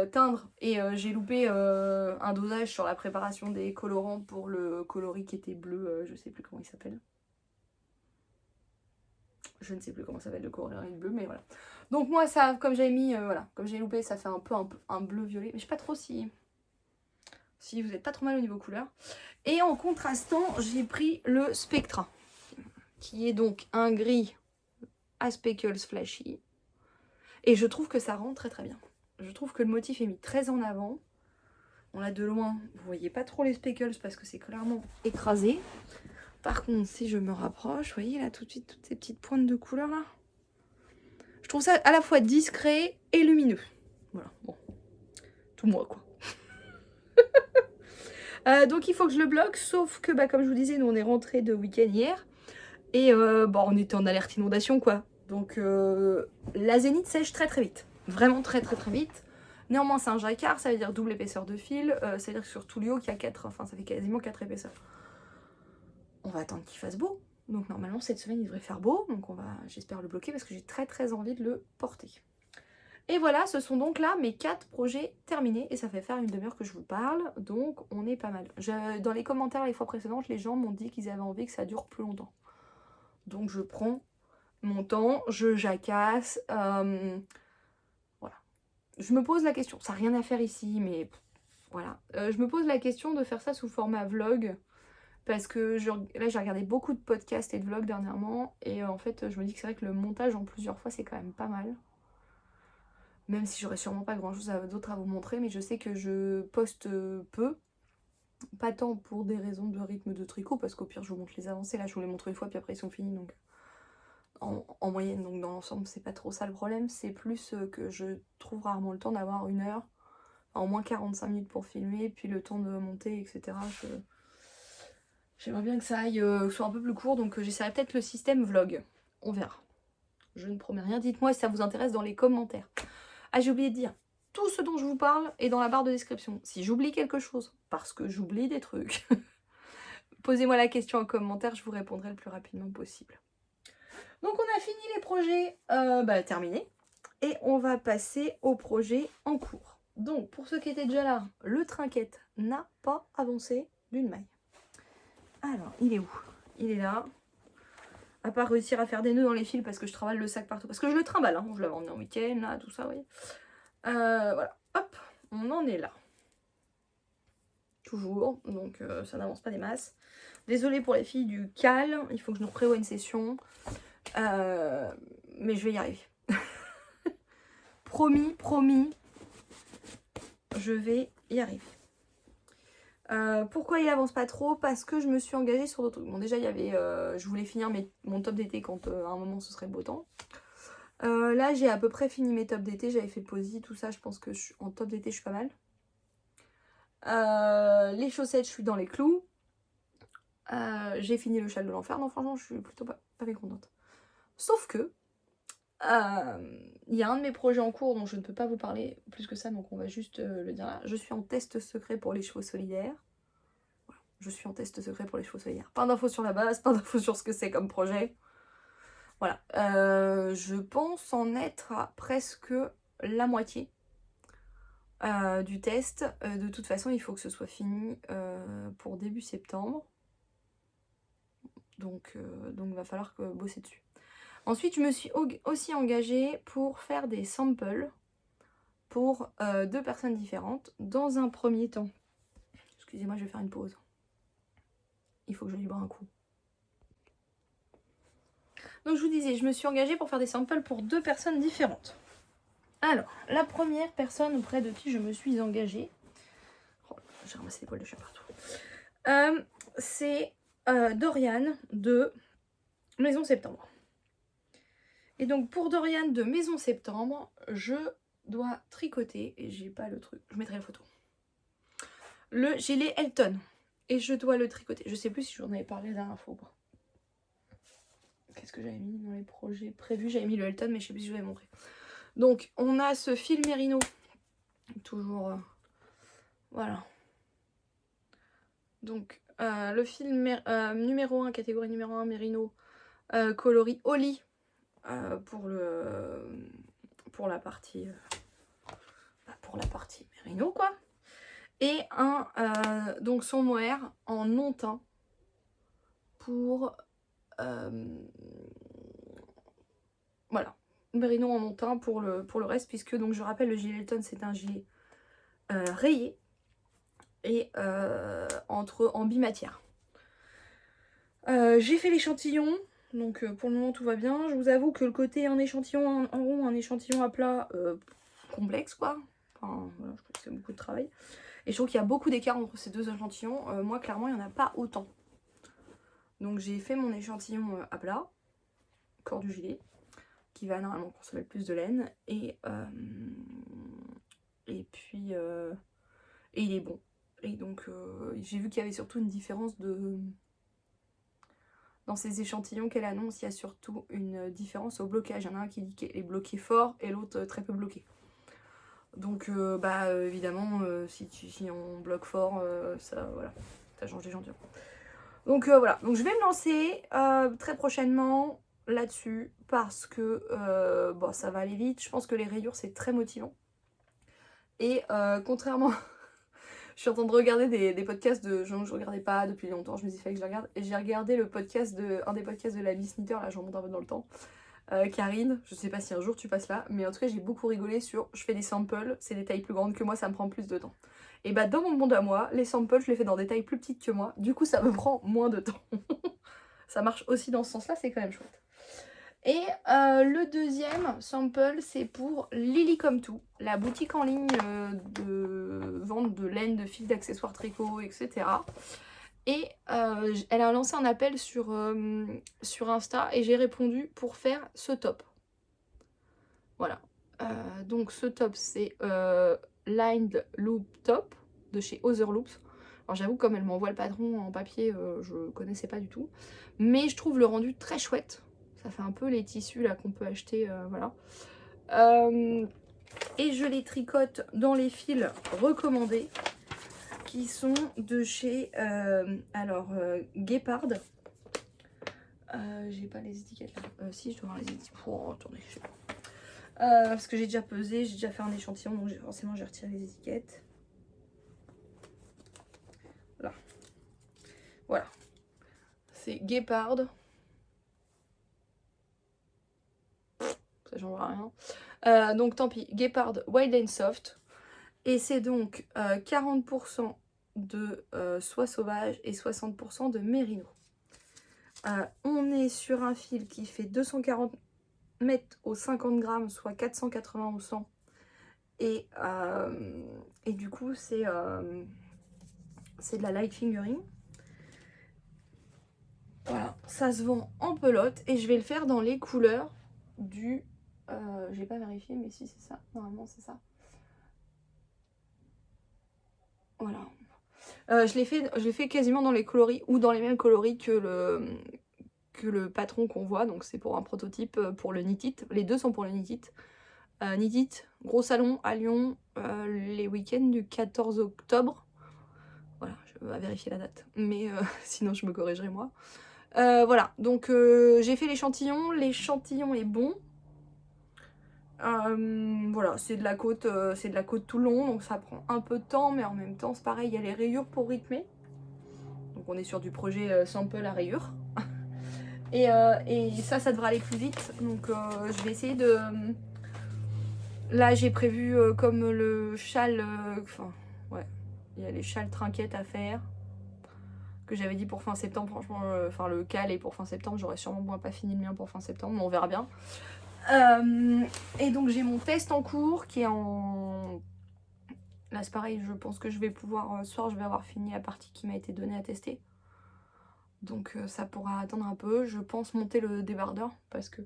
teindre, et j'ai loupé un dosage sur la préparation des colorants pour le coloris qui était bleu, je sais plus comment il s'appelle. Je ne sais plus comment ça s'appelle le coloris bleu, mais voilà. Donc moi, ça, comme j'avais mis, voilà, comme j'ai loupé, ça fait un peu un bleu-violet. Mais je sais pas trop si vous n'êtes pas trop mal au niveau couleur. Et en contrastant, j'ai pris le Spectra, qui est donc un gris à speckles flashy. Et je trouve que ça rend très bien. Je trouve que le motif est mis très en avant. On l'a de loin, vous voyez pas trop les speckles parce que c'est clairement écrasé. Par contre, si je me rapproche, vous voyez là tout de suite toutes ces petites pointes de couleur là. Je trouve ça à la fois discret et lumineux. Voilà, bon. Tout moi, quoi. Donc il faut que je le bloque, sauf que, comme je vous disais, nous on est rentré de week-end hier. Et on était en alerte inondation, quoi. Donc la Zénith sèche très vite. Vraiment très vite. Néanmoins, c'est un jacquard, ça veut dire double épaisseur de fil. C'est-à-dire que sur tout le haut, il y a 4, enfin ça fait quasiment 4 épaisseurs. On va attendre qu'il fasse beau. Donc normalement cette semaine il devrait faire beau, donc j'espère le bloquer parce que j'ai très envie de le porter. Et voilà, ce sont donc là mes 4 projets terminés et ça fait faire une demi-heure que je vous parle, donc on est pas mal. Dans les commentaires les fois précédentes, les gens m'ont dit qu'ils avaient envie que ça dure plus longtemps. Donc je prends mon temps, je jacasse, voilà. Je me pose la question, ça n'a rien à faire ici, mais voilà. Je me pose la question de faire ça sous format vlog, parce que là j'ai regardé beaucoup de podcasts et de vlogs dernièrement, et en fait je me dis que c'est vrai que le montage en plusieurs fois c'est quand même pas mal. Même si j'aurais sûrement pas grand chose d'autre à vous montrer, mais je sais que je poste peu. Pas tant pour des raisons de rythme de tricot, parce qu'au pire je vous montre les avancées, là je vous les montre une fois puis après ils sont finis, donc en moyenne, donc dans l'ensemble c'est pas trop ça le problème, c'est plus que je trouve rarement le temps d'avoir 1 heure, enfin, au moins 45 minutes pour filmer, puis le temps de monter, etc. J'aimerais bien que ça aille, soit un peu plus court, donc j'essaierai peut-être le système vlog, on verra. Je ne promets rien, dites-moi si ça vous intéresse dans les commentaires. Ah, j'ai oublié de dire, tout ce dont je vous parle est dans la barre de description. Si j'oublie quelque chose, parce que j'oublie des trucs, posez-moi la question en commentaire, je vous répondrai le plus rapidement possible. Donc on a fini les projets terminés, et on va passer aux projets en cours. Donc pour ceux qui étaient déjà là, le trinquette n'a pas avancé d'une maille. Alors, il est où? Il est là. À part réussir à faire des nœuds dans les fils parce que je travaille le sac partout. Parce que je le trimballe, hein. Je l'avais emmené en week-end, là, tout ça, vous voyez. Voilà, hop, on en est là. Toujours, donc ça n'avance pas des masses. Désolée pour les filles du cal, il faut que je nous reprévoie une session. Mais je vais y arriver. Promis, promis, je vais y arriver. Pourquoi il avance pas trop? Parce que je me suis engagée sur d'autres trucs. Bon, déjà, il y avait, je voulais finir mon top d'été quand à un moment ce serait beau temps. Là, j'ai à peu près fini mes tops d'été. J'avais fait posie, tout ça. Je pense que en top d'été, je suis pas mal. Les chaussettes, je suis dans les clous. J'ai fini le châle de l'enfer. Non, franchement, je suis plutôt pas mécontente. Sauf que il y a un de mes projets en cours dont je ne peux pas vous parler plus que ça, donc on va juste le dire là. Je suis en test secret pour les chevaux solidaires. Voilà, je suis en test secret pour les chevaux solidaires. Pas d'infos sur la base, pas d'infos sur ce que c'est comme projet. Voilà. Je pense en être à presque la moitié du test. De toute façon, il faut que ce soit fini pour début septembre. Donc va falloir bosser dessus. Ensuite, je me suis aussi engagée pour faire des samples pour 2 personnes différentes. Dans un premier temps, excusez-moi, je vais faire une pause. Il faut que je lui bois un coup. Donc je vous disais, je me suis engagée pour faire des samples pour 2 personnes différentes. Alors, la première personne auprès de qui je me suis engagée, oh, j'ai ramassé les poils de chat partout, c'est Dorian de Maison Septembre. Et donc pour Dorian de Maison Septembre, je dois tricoter, et j'ai pas le truc, je mettrai la photo, le gilet Elton, et je dois le tricoter. Je sais plus si j'en avais parlé la dernière fois ou pas. Qu'est-ce que j'avais mis dans les projets prévus? J'avais mis le Elton, mais je sais plus si je vous l'avais montré. Donc on a ce fil Merino, toujours, voilà. Donc le fil numéro 1, catégorie numéro 1, Merino, coloris Oli, pour la partie Merino, quoi. Et donc son mohair en non teint pour voilà, Merino en non teint pour le reste, puisque donc je rappelle, le gilet Elton c'est un gilet rayé et en bimatière. J'ai fait l'échantillon, donc pour le moment tout va bien. Je vous avoue que le côté un échantillon en rond, un échantillon à plat, complexe quoi. Enfin voilà, je trouve que c'est beaucoup de travail. Et je trouve qu'il y a beaucoup d'écart entre ces 2 échantillons. Moi clairement il n'y en a pas autant. Donc j'ai fait mon échantillon à plat, corps du gilet, qui va normalement consommer le plus de laine. Et puis et il est bon. Et donc j'ai vu qu'il y avait surtout une différence dans ces échantillons qu'elle annonce, il y a surtout une différence au blocage. Il y en a un qui dit qu'il est bloqué fort et l'autre très peu bloqué. Donc évidemment si on bloque fort, ça change d'échantillon. Donc voilà, donc je vais me lancer très prochainement là-dessus parce que ça va aller vite. Je pense que les rayures c'est très motivant. Et contrairement, je suis en train de regarder des podcasts de gens que je regardais pas depuis longtemps, je me suis dit fallait que je les regarde. Et j'ai regardé un des podcasts de la Miss Knitter, là je remonte un peu dans le temps, Karine, je sais pas si un jour tu passes là, mais en tout cas j'ai beaucoup rigolé sur je fais des samples, c'est des tailles plus grandes que moi, ça me prend plus de temps. Et bah dans mon monde à moi, les samples je les fais dans des tailles plus petites que moi, du coup ça me prend moins de temps. Ça marche aussi dans ce sens là, c'est quand même chouette. Et le deuxième sample c'est pour Lily Comme Tout, la boutique en ligne de vente de laine, de fils, d'accessoires tricot, etc. Et elle a lancé un appel sur Insta et j'ai répondu pour faire ce top. Voilà. Donc ce top c'est Lined Loop Top de chez Other Loops. Alors j'avoue comme elle m'envoie le patron en papier, je connaissais pas du tout. Mais je trouve le rendu très chouette. Ça fait un peu les tissus là qu'on peut acheter, voilà. Et je les tricote dans les fils recommandés qui sont de chez Guépard. J'ai pas les étiquettes là. Si, je dois avoir les étiquettes. Oh, attendez, je sais pas. Parce que j'ai déjà pesé, j'ai déjà fait un échantillon, donc forcément j'ai retiré les étiquettes. Là. Voilà. C'est Guépard. Ça changera rien. Donc tant pis. Guépard Wild and Soft. Et c'est donc 40% de soie sauvage et 60% de mérino. On est sur un fil qui fait 240 mètres au 50 grammes, soit 480 au 100. Et du coup, c'est de la light fingering. Voilà, ça se vend en pelote et je vais le faire dans les couleurs du... j'ai pas vérifié, mais si c'est ça, normalement c'est ça. Voilà. Je l'ai fait quasiment dans les coloris ou dans les mêmes coloris que le patron qu'on voit. Donc c'est pour un prototype pour le Knit It. Les deux sont pour le Knit It. Knit It, gros salon à Lyon, les week-ends du 14 octobre. Voilà, je vais vérifier la date. Mais sinon je me corrigerai moi. Voilà, donc j'ai fait l'échantillon. L'échantillon est bon. Voilà, c'est de la côte tout le long, donc ça prend un peu de temps, mais en même temps c'est pareil, il y a les rayures pour rythmer. Donc on est sur du projet sample à rayures. Et ça devrait aller plus vite, donc je vais essayer de... Là j'ai prévu comme le châle, enfin ouais, il y a les châles trinquettes à faire, que j'avais dit pour fin septembre, franchement, enfin le cal est pour fin septembre, j'aurais sûrement pas fini le mien pour fin septembre, mais on verra bien. Et donc j'ai mon test en cours qui est en... Là c'est pareil, je pense que je vais pouvoir, ce soir je vais avoir fini la partie qui m'a été donnée à tester. Donc ça pourra attendre un peu. Je pense monter le débardeur parce que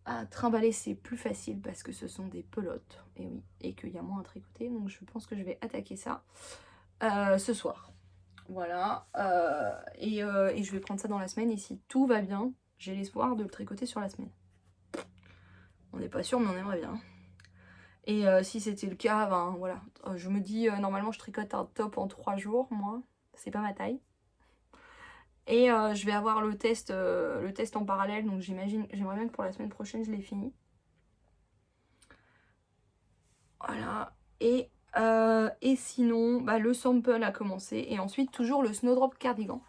à trimballer c'est plus facile parce que ce sont des pelotes. Et oui, et qu'il y a moins à tricoter. Donc je pense que je vais attaquer ça ce soir. Voilà. Et je vais prendre ça dans la semaine. Et si tout va bien, j'ai l'espoir de le tricoter sur la semaine. On n'est pas sûr, mais on aimerait bien. Et si c'était le cas, ben voilà. Je me dis, normalement, je tricote un top en 3 jours, moi. C'est pas ma taille. Et je vais avoir le test en parallèle. Donc j'imagine, j'aimerais bien que pour la semaine prochaine, je l'ai fini. Voilà. Et sinon, bah, le sample a commencé. Et ensuite, toujours le Snowdrop Cardigan.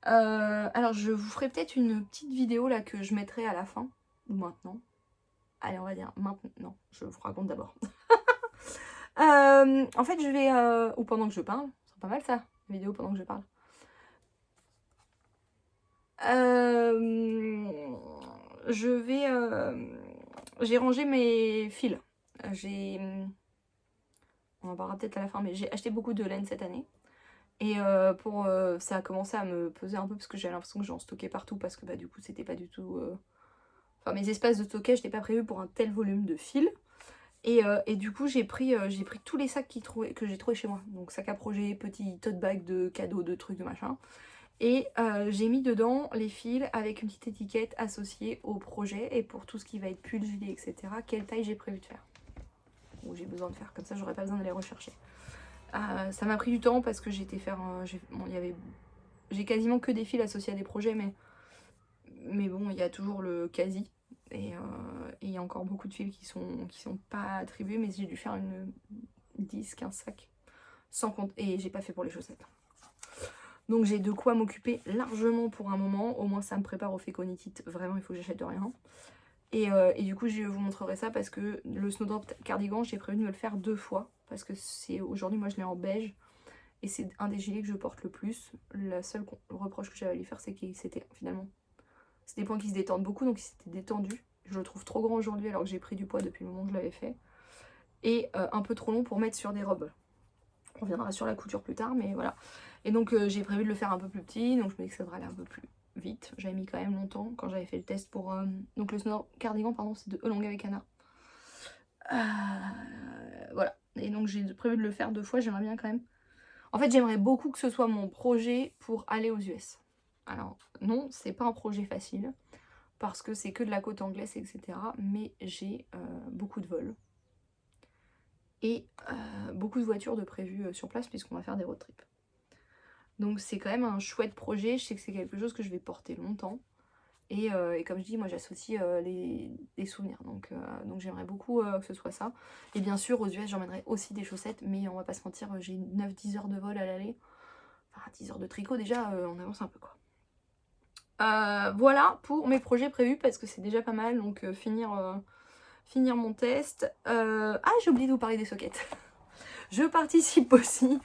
Alors, je vous ferai peut-être une petite vidéo là que je mettrai à la fin. Ou maintenant. Allez, on va dire maintenant. Non, je vous raconte d'abord. En fait, je vais... ou pendant que je parle. C'est pas mal ça, la vidéo pendant que je parle. Je vais... j'ai rangé mes fils. On en parlera peut-être à la fin, mais j'ai acheté beaucoup de laine cette année. Et ça a commencé à me peser un peu parce que j'ai l'impression que j'en stockais partout parce que bah, du coup, c'était pas du tout... Enfin, mes espaces de stockage n'étaient pas prévus pour un tel volume de fils. Et du coup, j'ai pris tous les sacs que j'ai trouvés chez moi. Donc, sac à projet, petit tote bag de cadeaux, de trucs, de machin. Et j'ai mis dedans les fils avec une petite étiquette associée au projet. Et pour tout ce qui va être pull, gilet, etc., quelle taille j'ai prévu de faire. Ou j'ai besoin de faire. Comme ça, j'aurais pas besoin d'aller rechercher. Ça m'a pris du temps parce que j'ai quasiment que des fils associés à des projets. Mais bon, il y a toujours le quasi. Et il y a encore beaucoup de fils qui sont pas attribués, mais j'ai dû faire 10-15 sacs sans compte. Et j'ai pas fait pour les chaussettes. Donc j'ai de quoi m'occuper largement pour un moment. Au moins ça me prépare au fait qu'on y quitte. Vraiment, il faut que j'achète de rien. Et du coup, je vous montrerai ça parce que le Snowdrop cardigan, j'ai prévu de me le faire 2 fois. Parce que aujourd'hui, moi, je l'ai en beige. Et c'est un des gilets que je porte le plus. Le seul reproche que j'avais à lui faire, c'est qu'il s'était finalement... C'est des points qui se détendent beaucoup, donc il s'était détendu. Je le trouve trop grand aujourd'hui alors que j'ai pris du poids depuis le moment où je l'avais fait. Et un peu trop long pour mettre sur des robes. On reviendra sur la couture plus tard, mais voilà. Et donc j'ai prévu de le faire un peu plus petit, donc je me dis que ça devrait aller un peu plus vite. J'avais mis quand même longtemps quand j'avais fait le test pour... donc le Snow Cardigan, pardon, c'est de Elong avec Anna. Voilà. Et donc j'ai prévu de le faire 2 fois, j'aimerais bien quand même. En fait, j'aimerais beaucoup que ce soit mon projet pour aller aux US. Alors non, c'est pas un projet facile, parce que c'est que de la côte anglaise, etc. Mais j'ai beaucoup de vols. Et beaucoup de voitures de prévues sur place, puisqu'on va faire des road trips. Donc c'est quand même un chouette projet, je sais que c'est quelque chose que je vais porter longtemps. Et comme je dis, moi j'associe les souvenirs, donc j'aimerais beaucoup que ce soit ça. Et bien sûr, aux US, j'emmènerai aussi des chaussettes, mais on va pas se mentir, j'ai 9-10 heures de vol à l'aller. Enfin, 10 heures de tricot déjà, on avance un peu quoi. Voilà pour mes projets prévus, parce que c'est déjà pas mal, donc finir mon test. Ah, j'ai oublié de vous parler des sockets. Je participe aussi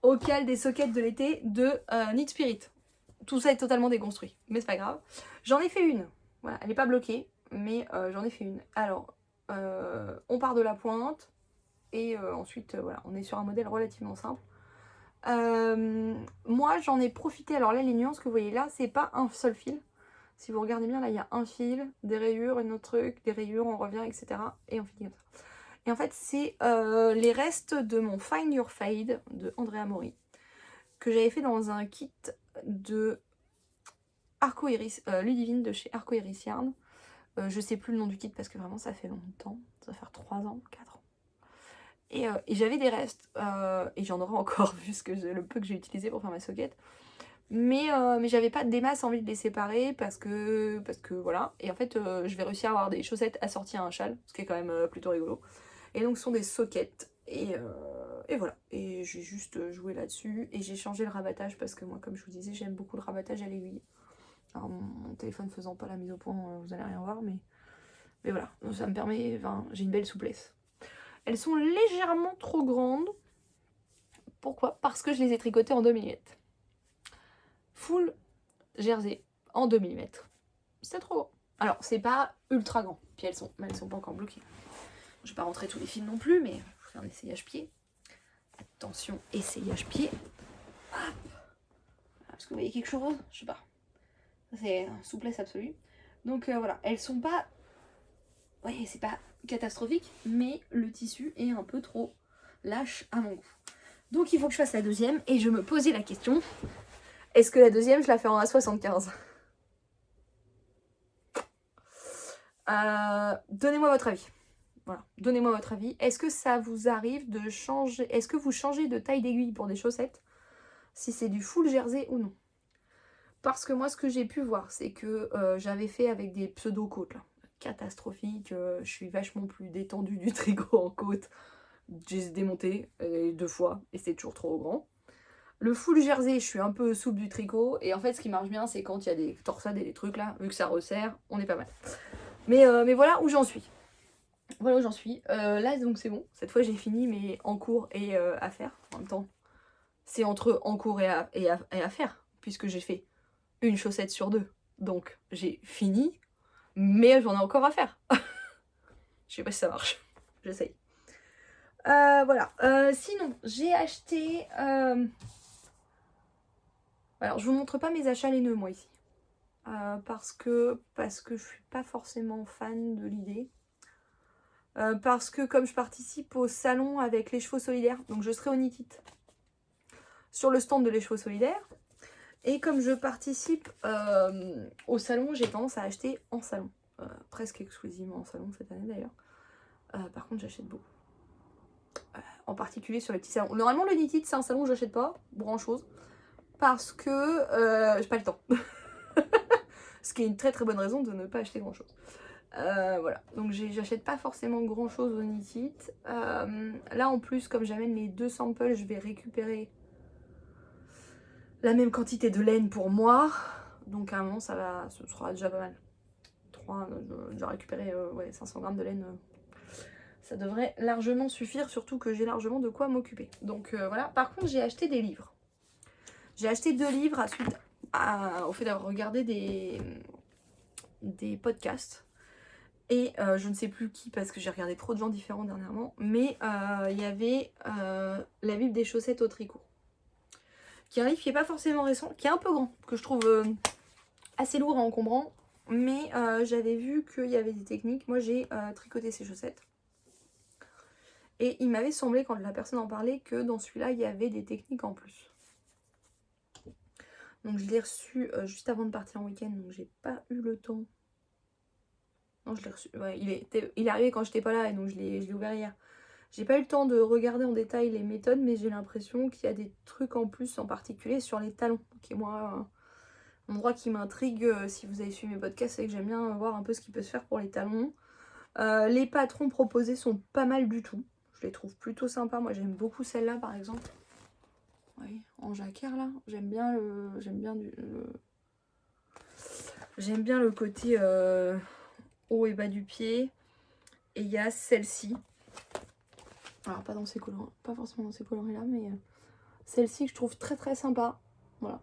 au cal des sockets de l'été de Knit Spirit. Tout ça est totalement déconstruit, mais c'est pas grave. J'en ai fait une. Voilà, elle n'est pas bloquée, mais j'en ai fait une. Alors, on part de la pointe, et ensuite, voilà, on est sur un modèle relativement simple. Moi, j'en ai profité. Alors là, les nuances que vous voyez là, c'est pas un seul fil. Si vous regardez bien, là, il y a un fil, des rayures, un autre truc, des rayures, on revient, etc. Et on finit comme ça. Et en fait, c'est les restes de mon Find Your Fade de Andrea Mori, que j'avais fait dans un kit de Arco Iris, Ludivine de chez Arco Iris Yarn. Je sais plus le nom du kit parce que vraiment ça fait longtemps, ça va faire 3 ans, 4 ans. Et j'avais des restes, et j'en aurai encore vu le peu que j'ai utilisé pour faire ma socket. Mais j'avais pas des masses envie de les séparer parce que voilà. Et en fait, je vais réussir à avoir des chaussettes assorties à un châle, ce qui est quand même plutôt rigolo. Et donc ce sont des sockets. Et voilà. Et j'ai juste joué là-dessus. Et j'ai changé le rabattage parce que moi, comme je vous disais, j'aime beaucoup le rabattage à l'aiguille. Alors mon téléphone faisant pas la mise au point, vous allez rien voir, mais voilà. Donc, ça me permet, enfin, j'ai une belle souplesse. Elles sont légèrement trop grandes. Pourquoi? Parce que je les ai tricotées en 2 mm. Full jersey en 2 mm. C'est trop gros. Alors, c'est pas ultra grand. Puis elles sont pas encore bloquées. Je vais pas rentrer tous les fils non plus, mais je vais faire un essayage pied. Attention, essayage pied. Hop. Est-ce que vous voyez quelque chose? Je sais pas. C'est souplesse absolue. Donc voilà, elles sont pas... Ouais, c'est pas catastrophique, mais le tissu est un peu trop lâche à mon goût. Donc il faut que je fasse la deuxième, et je me posais la question, est-ce que la deuxième, je la fais en A75? Donnez-moi votre avis. Voilà, donnez-moi votre avis. Est-ce que ça vous arrive de changer... Est-ce que vous changez de taille d'aiguille pour des chaussettes? Si c'est du full jersey ou non? Parce que moi, ce que j'ai pu voir, c'est que j'avais fait avec des pseudo-côtes, là. Catastrophique. Je suis vachement plus détendue du tricot en côte. J'ai démonté 2 fois et c'est toujours trop grand. Le full jersey, je suis un peu souple du tricot. Et en fait, ce qui marche bien, c'est quand il y a des torsades et des trucs là. Vu que ça resserre, on est pas mal. Mais voilà où j'en suis. Voilà où j'en suis. Là, donc c'est bon. Cette fois, j'ai fini, mais en cours et à faire. En même temps, c'est entre en cours et à faire. Puisque j'ai fait une chaussette sur 2. Donc, j'ai fini. Mais j'en ai encore à faire. Je sais pas si ça marche. J'essaye. Voilà. Sinon, j'ai acheté... Alors, je vous montre pas mes achats laineux, moi, ici. Parce que je suis pas forcément fan de l'idée. Parce que comme je participe au salon avec les chevaux solidaires, donc je serai au Knit It sur le stand de les chevaux solidaires. Et comme je participe au salon, j'ai tendance à acheter en salon. Presque exclusivement en salon cette année d'ailleurs. Par contre, j'achète beaucoup. En particulier sur les petits salons. Normalement, le Knit It, c'est un salon où j'achète pas grand chose. Parce que j'ai pas le temps. Ce qui est une très très bonne raison de ne pas acheter grand chose. Voilà, donc j'achète pas forcément grand chose au Knit It. Là en plus, comme j'amène les 2 samples, je vais récupérer la même quantité de laine pour moi. Donc à un moment, ce sera déjà pas mal. crois. J'ai récupéré 500 grammes de laine. Ça devrait largement suffire, surtout que j'ai largement de quoi m'occuper. Donc voilà. Par contre, j'ai acheté des livres. J'ai acheté 2 livres au fait d'avoir regardé des podcasts. Et je ne sais plus qui, parce que j'ai regardé trop de gens différents dernièrement. Mais il y avait La Bible des chaussettes au tricot. Qui est un livre qui n'est pas forcément récent, qui est un peu grand, que je trouve assez lourd et encombrant. Mais j'avais vu qu'il y avait des techniques. Moi, j'ai tricoté ces chaussettes. Et il m'avait semblé, quand la personne en parlait, que dans celui-là, il y avait des techniques en plus. Donc je l'ai reçu juste avant de partir en week-end, donc j'ai pas eu le temps. Non, je l'ai reçu. Ouais, il est arrivé quand j'étais pas là, et donc je l'ai ouvert hier. J'ai pas eu le temps de regarder en détail les méthodes, mais j'ai l'impression qu'il y a des trucs en plus, en particulier sur les talons, qui est moi un endroit qui m'intrigue. Si vous avez suivi mes podcasts, c'est que j'aime bien voir un peu ce qui peut se faire pour les talons. Les patrons proposés sont pas mal du tout. Je les trouve plutôt sympas. Moi, j'aime beaucoup celle-là, par exemple. Oui, en jacquard là, j'aime bien le côté haut et bas du pied. Et il y a celle-ci. Alors pas forcément dans ces coloris là, mais celle-ci que je trouve très très sympa. Voilà.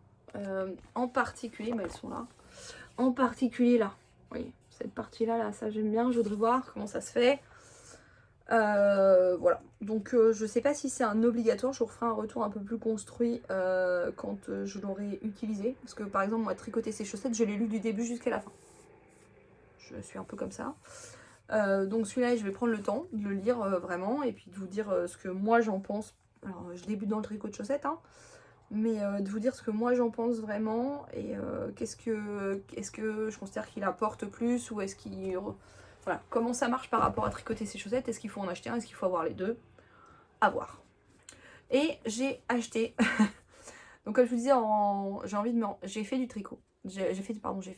En particulier, elles sont là. En particulier là. Oui, cette partie là, ça j'aime bien. Je voudrais voir comment ça se fait. Voilà, donc je sais pas si c'est un obligatoire, je vous referai un retour un peu plus construit quand je l'aurai utilisé, parce que par exemple moi tricoter ces chaussettes je l'ai lu du début jusqu'à la fin, je suis un peu comme ça. Donc celui-là je vais prendre le temps de le lire vraiment et puis de vous dire ce que moi j'en pense. Alors je débute dans le tricot de chaussettes mais de vous dire ce que moi j'en pense vraiment et est-ce que je considère qu'il apporte plus ou est-ce qu'il... Voilà, comment ça marche par rapport à tricoter ses chaussettes, est-ce qu'il faut en acheter un, est-ce qu'il faut avoir les deux, à voir. Et j'ai acheté, donc comme je vous disais, j'ai fait du tricot, j'ai fait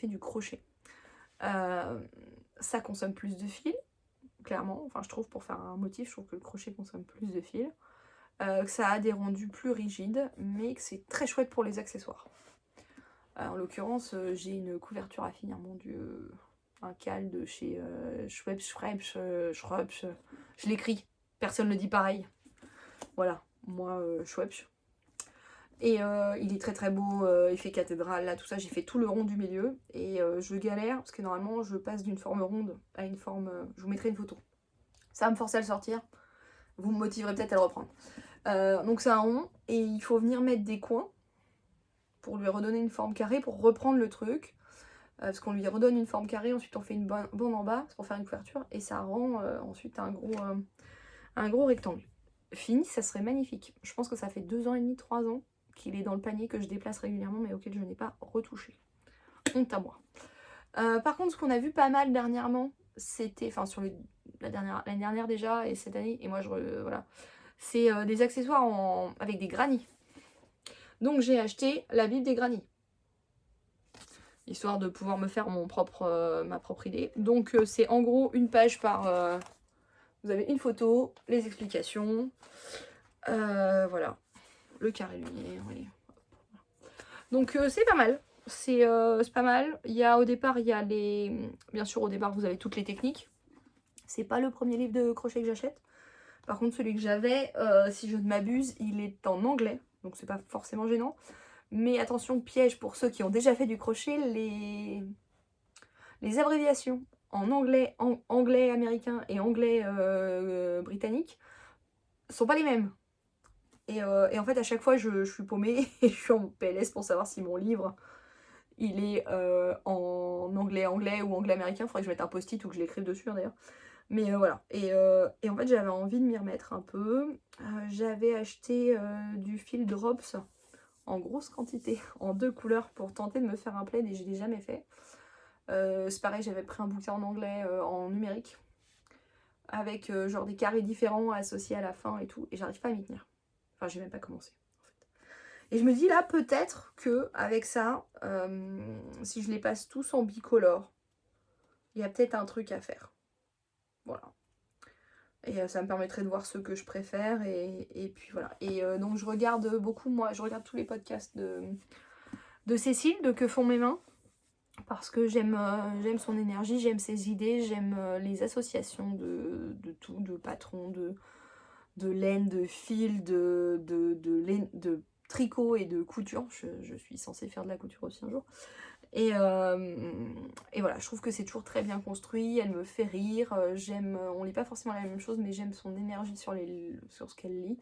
du crochet. Ça consomme plus de fil, clairement, enfin je trouve pour faire un motif, je trouve que le crochet consomme plus de fil. Que ça a des rendus plus rigides, mais que c'est très chouette pour les accessoires. En l'occurrence, j'ai une couverture à finir, mon dieu... Un cal de chez Schweppes, je l'écris, personne ne dit pareil. Voilà, moi Schweppes. Et il est très très beau, il fait cathédrale, là tout ça, j'ai fait tout le rond du milieu. Et je galère, parce que normalement je passe d'une forme ronde à une forme... je vous mettrai une photo. Ça va me forcer à le sortir, vous me motiverez peut-être à le reprendre. Donc c'est un rond, et il faut venir mettre des coins pour lui redonner une forme carrée, pour reprendre le truc. Parce qu'on lui redonne une forme carrée, ensuite on fait une bande en bas pour faire une couverture et ça rend ensuite un gros rectangle. Fini, ça serait magnifique. Je pense que ça fait 2 ans et demi, 3 ans qu'il est dans le panier que je déplace régulièrement mais auquel je n'ai pas retouché. Honte à moi. Par contre, ce qu'on a vu pas mal dernièrement, c'était, enfin sur l'année dernière déjà et cette année, et moi voilà, c'est des accessoires avec des grannies. Donc j'ai acheté la Bible des grannies. Histoire de pouvoir me faire ma propre idée. Donc c'est en gros une page par... vous avez une photo, les explications, voilà, le carré lumière, oui. Donc c'est pas mal, c'est pas mal. Au départ, il y a les... Bien sûr, au départ, vous avez toutes les techniques. C'est pas le premier livre de crochet que j'achète. Par contre, celui que j'avais, si je ne m'abuse, il est en anglais, donc c'est pas forcément gênant. Mais attention, piège pour ceux qui ont déjà fait du crochet, les abréviations en anglais, anglais américain et anglais britannique sont pas les mêmes. Et en fait, à chaque fois, je suis paumée et je suis en PLS pour savoir si mon livre, il est en anglais ou anglais américain. Il faudrait que je mette un post-it ou que je l'écrive dessus, hein, d'ailleurs. Mais voilà. Et en fait, j'avais envie de m'y remettre un peu. J'avais acheté du fil Drops en grosse quantité, en 2 couleurs pour tenter de me faire un plaid et je l'ai jamais fait. C'est pareil, j'avais pris un bouquin en anglais en numérique avec genre des carrés différents associés à la fin et tout, et j'arrive pas à m'y tenir. Enfin, j'ai même pas commencé en fait. Et je me dis là, peut-être que avec ça, si je les passe tous en bicolore, il y a peut-être un truc à faire. Voilà. Et ça me permettrait de voir ceux que je préfère et puis voilà. Et donc je regarde beaucoup, moi, je regarde tous les podcasts de Cécile, de Que font mes mains. parce que j'aime son énergie, j'aime ses idées, j'aime les associations de tout, de patron, de laine, de fil, de tricot et de couture. Je suis censée faire de la couture aussi un jour. Et voilà, je trouve que c'est toujours très bien construit, elle me fait rire, on lit pas forcément la même chose, mais j'aime son énergie sur ce qu'elle lit.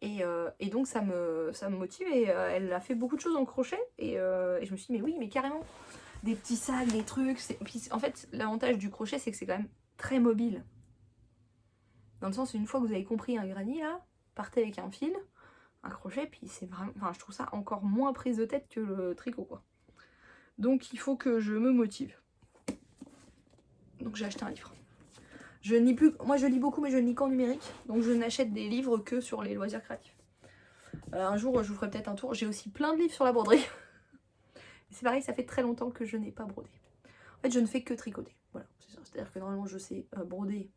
Et donc ça me motive, et elle a fait beaucoup de choses en crochet, et je me suis dit, mais oui, mais carrément, des petits sacs, des trucs. Puis en fait, l'avantage du crochet, c'est que c'est quand même très mobile. Dans le sens, une fois que vous avez compris un granny, là, partez avec un fil, un crochet, puis c'est vraiment... Enfin, je trouve ça encore moins prise de tête que le tricot, quoi. Donc il faut que je me motive. Donc j'ai acheté un livre. Je ne lis plus... Moi, je lis beaucoup, mais je ne lis qu'en numérique. Donc je n'achète des livres que sur les loisirs créatifs. Un jour, je vous ferai peut-être un tour. J'ai aussi plein de livres sur la broderie. C'est pareil, ça fait très longtemps que je n'ai pas brodé. En fait, je ne fais que tricoter. Voilà, c'est ça. C'est-à-dire que normalement, je sais broder,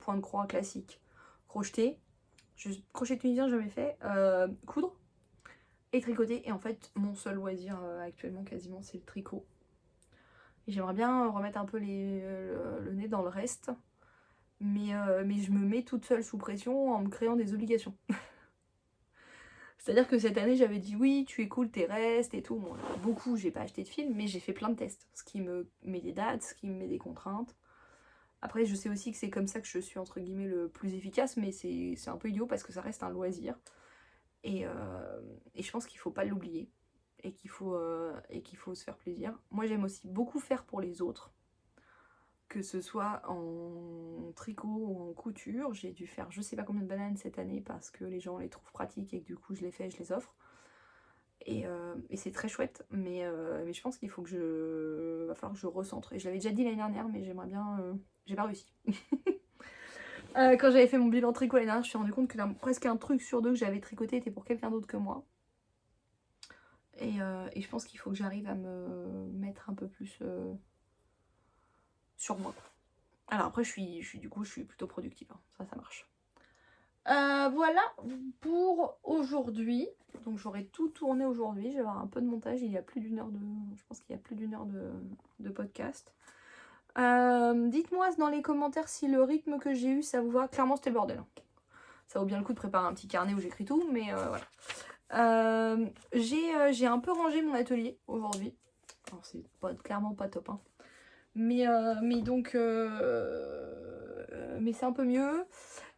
point de croix classique, crocheter. Crochet tunisien, jamais fait. Coudre et tricoter. Et en fait, mon seul loisir actuellement, quasiment, c'est le tricot. Et j'aimerais bien remettre un peu le nez dans le reste. Mais je me mets toute seule sous pression en me créant des obligations. C'est-à-dire que cette année, j'avais dit oui, tu es cool, t'es restes et tout. Bon, beaucoup, j'ai pas acheté de film, mais j'ai fait plein de tests. Ce qui me met des dates, ce qui me met des contraintes. Après, je sais aussi que c'est comme ça que je suis, entre guillemets, le plus efficace, mais c'est un peu idiot parce que ça reste un loisir. Et je pense qu'il faut pas l'oublier. Et qu'il faut se faire plaisir. Moi, j'aime aussi beaucoup faire pour les autres. Que ce soit en tricot ou en couture. J'ai dû faire je sais pas combien de bananes cette année parce que les gens les trouvent pratiques et que du coup je les fais et je les offre. Et c'est très chouette, mais je pense qu'il faut que va falloir que je recentre. Et je l'avais déjà dit l'année dernière, mais j'aimerais bien... j'ai pas réussi. Quand j'avais fait mon bilan tricot l'année dernière, je me suis rendu compte que presque un truc sur deux que j'avais tricoté était pour quelqu'un d'autre que moi. Et je pense qu'il faut que j'arrive à me mettre un peu plus sur moi. Alors après, je suis plutôt productive, hein. Ça marche. Voilà pour aujourd'hui. Donc j'aurai tout tourné aujourd'hui. Je vais avoir un peu de montage. Il y a plus d'une heure de... Je pense qu'il y a plus d'une heure de podcast. Dites-moi dans les commentaires si le rythme que j'ai eu, ça vous va. Clairement, c'était le bordel. Ça vaut bien le coup de préparer un petit carnet où j'écris tout, mais voilà. J'ai un peu rangé mon atelier aujourd'hui. Alors c'est clairement pas top, hein. Mais c'est un peu mieux.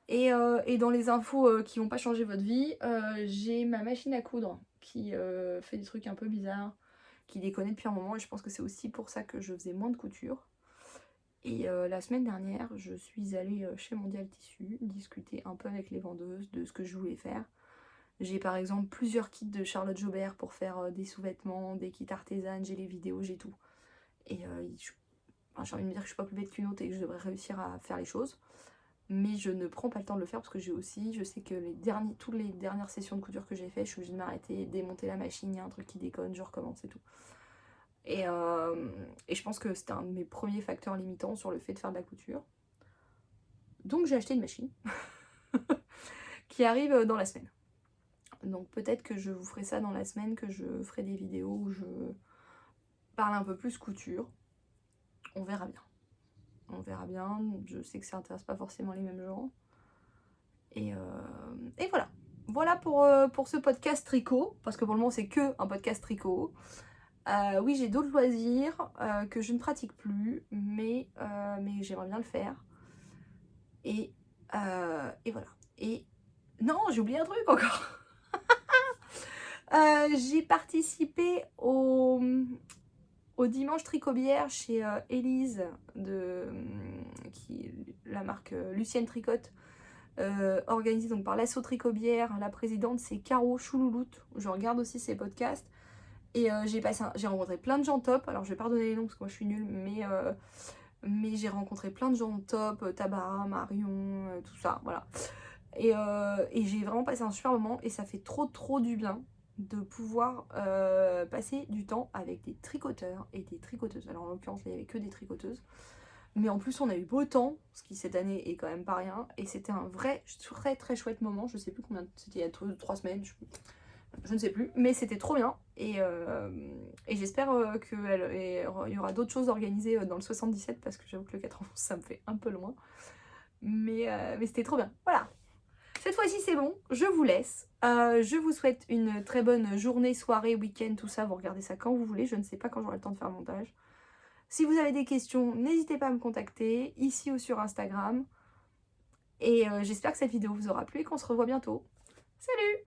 Et dans les infos qui vont pas changer votre vie, j'ai ma machine à coudre qui fait des trucs un peu bizarres, qui déconne depuis un moment, et je pense que c'est aussi pour ça que je faisais moins de couture. Et la semaine dernière, je suis allée chez Mondial Tissu, discuter un peu avec les vendeuses de ce que je voulais faire. J'ai par exemple plusieurs kits de Charlotte Jobert pour faire des sous-vêtements, des kits artisanes, j'ai les vidéos, j'ai tout. Et j'ai envie de me dire que je suis pas plus bête qu'une autre et que je devrais réussir à faire les choses. Mais je ne prends pas le temps de le faire parce que je sais que toutes les dernières sessions de couture que j'ai fait, je suis obligée de m'arrêter, démonter la machine, il y a un truc qui déconne, je recommence et tout. Et je pense que c'était un de mes premiers facteurs limitants sur le fait de faire de la couture. Donc j'ai acheté une machine qui arrive dans la semaine. Donc peut-être que je vous ferai ça dans la semaine, que je ferai des vidéos où je parle un peu plus couture. On verra bien. On verra bien. Je sais que ça intéresse pas forcément les mêmes gens. Et voilà. Voilà pour ce podcast tricot. Parce que pour le moment, c'est que un podcast tricot. Oui, j'ai d'autres loisirs que je ne pratique plus. Mais j'aimerais bien le faire. Et voilà. Et non, j'ai oublié un truc encore. J'ai participé au dimanche tricobière chez Élise, qui la marque Lucienne Tricotte, organisée donc par l'Asso Tricobière. La présidente, c'est Caro Choulouloute. Je regarde aussi ses podcasts. Et j'ai rencontré plein de gens top. Alors je vais pas redonner les noms parce que moi je suis nulle, mais j'ai rencontré plein de gens top, Tabara, Marion, tout ça, voilà. Et j'ai vraiment passé un super moment et ça fait trop du bien de pouvoir passer du temps avec des tricoteurs et des tricoteuses. Alors en l'occurrence, il n'y avait que des tricoteuses. Mais en plus, on a eu beau temps, ce qui cette année est quand même pas rien. Et c'était un vrai, très chouette moment. Je sais plus combien, c'était il y a 3 semaines, je ne sais plus. Mais c'était trop bien. Et j'espère qu'il y aura d'autres choses organisées dans le 77 parce que j'avoue que le 91 ça me fait un peu loin. Mais c'était trop bien. Voilà. Cette fois-ci c'est bon, je vous laisse. Je vous souhaite une très bonne journée, soirée, week-end, tout ça. Vous regardez ça quand vous voulez. Je ne sais pas quand j'aurai le temps de faire le montage. Si vous avez des questions, n'hésitez pas à me contacter ici ou sur Instagram. Et j'espère que cette vidéo vous aura plu et qu'on se revoit bientôt. Salut!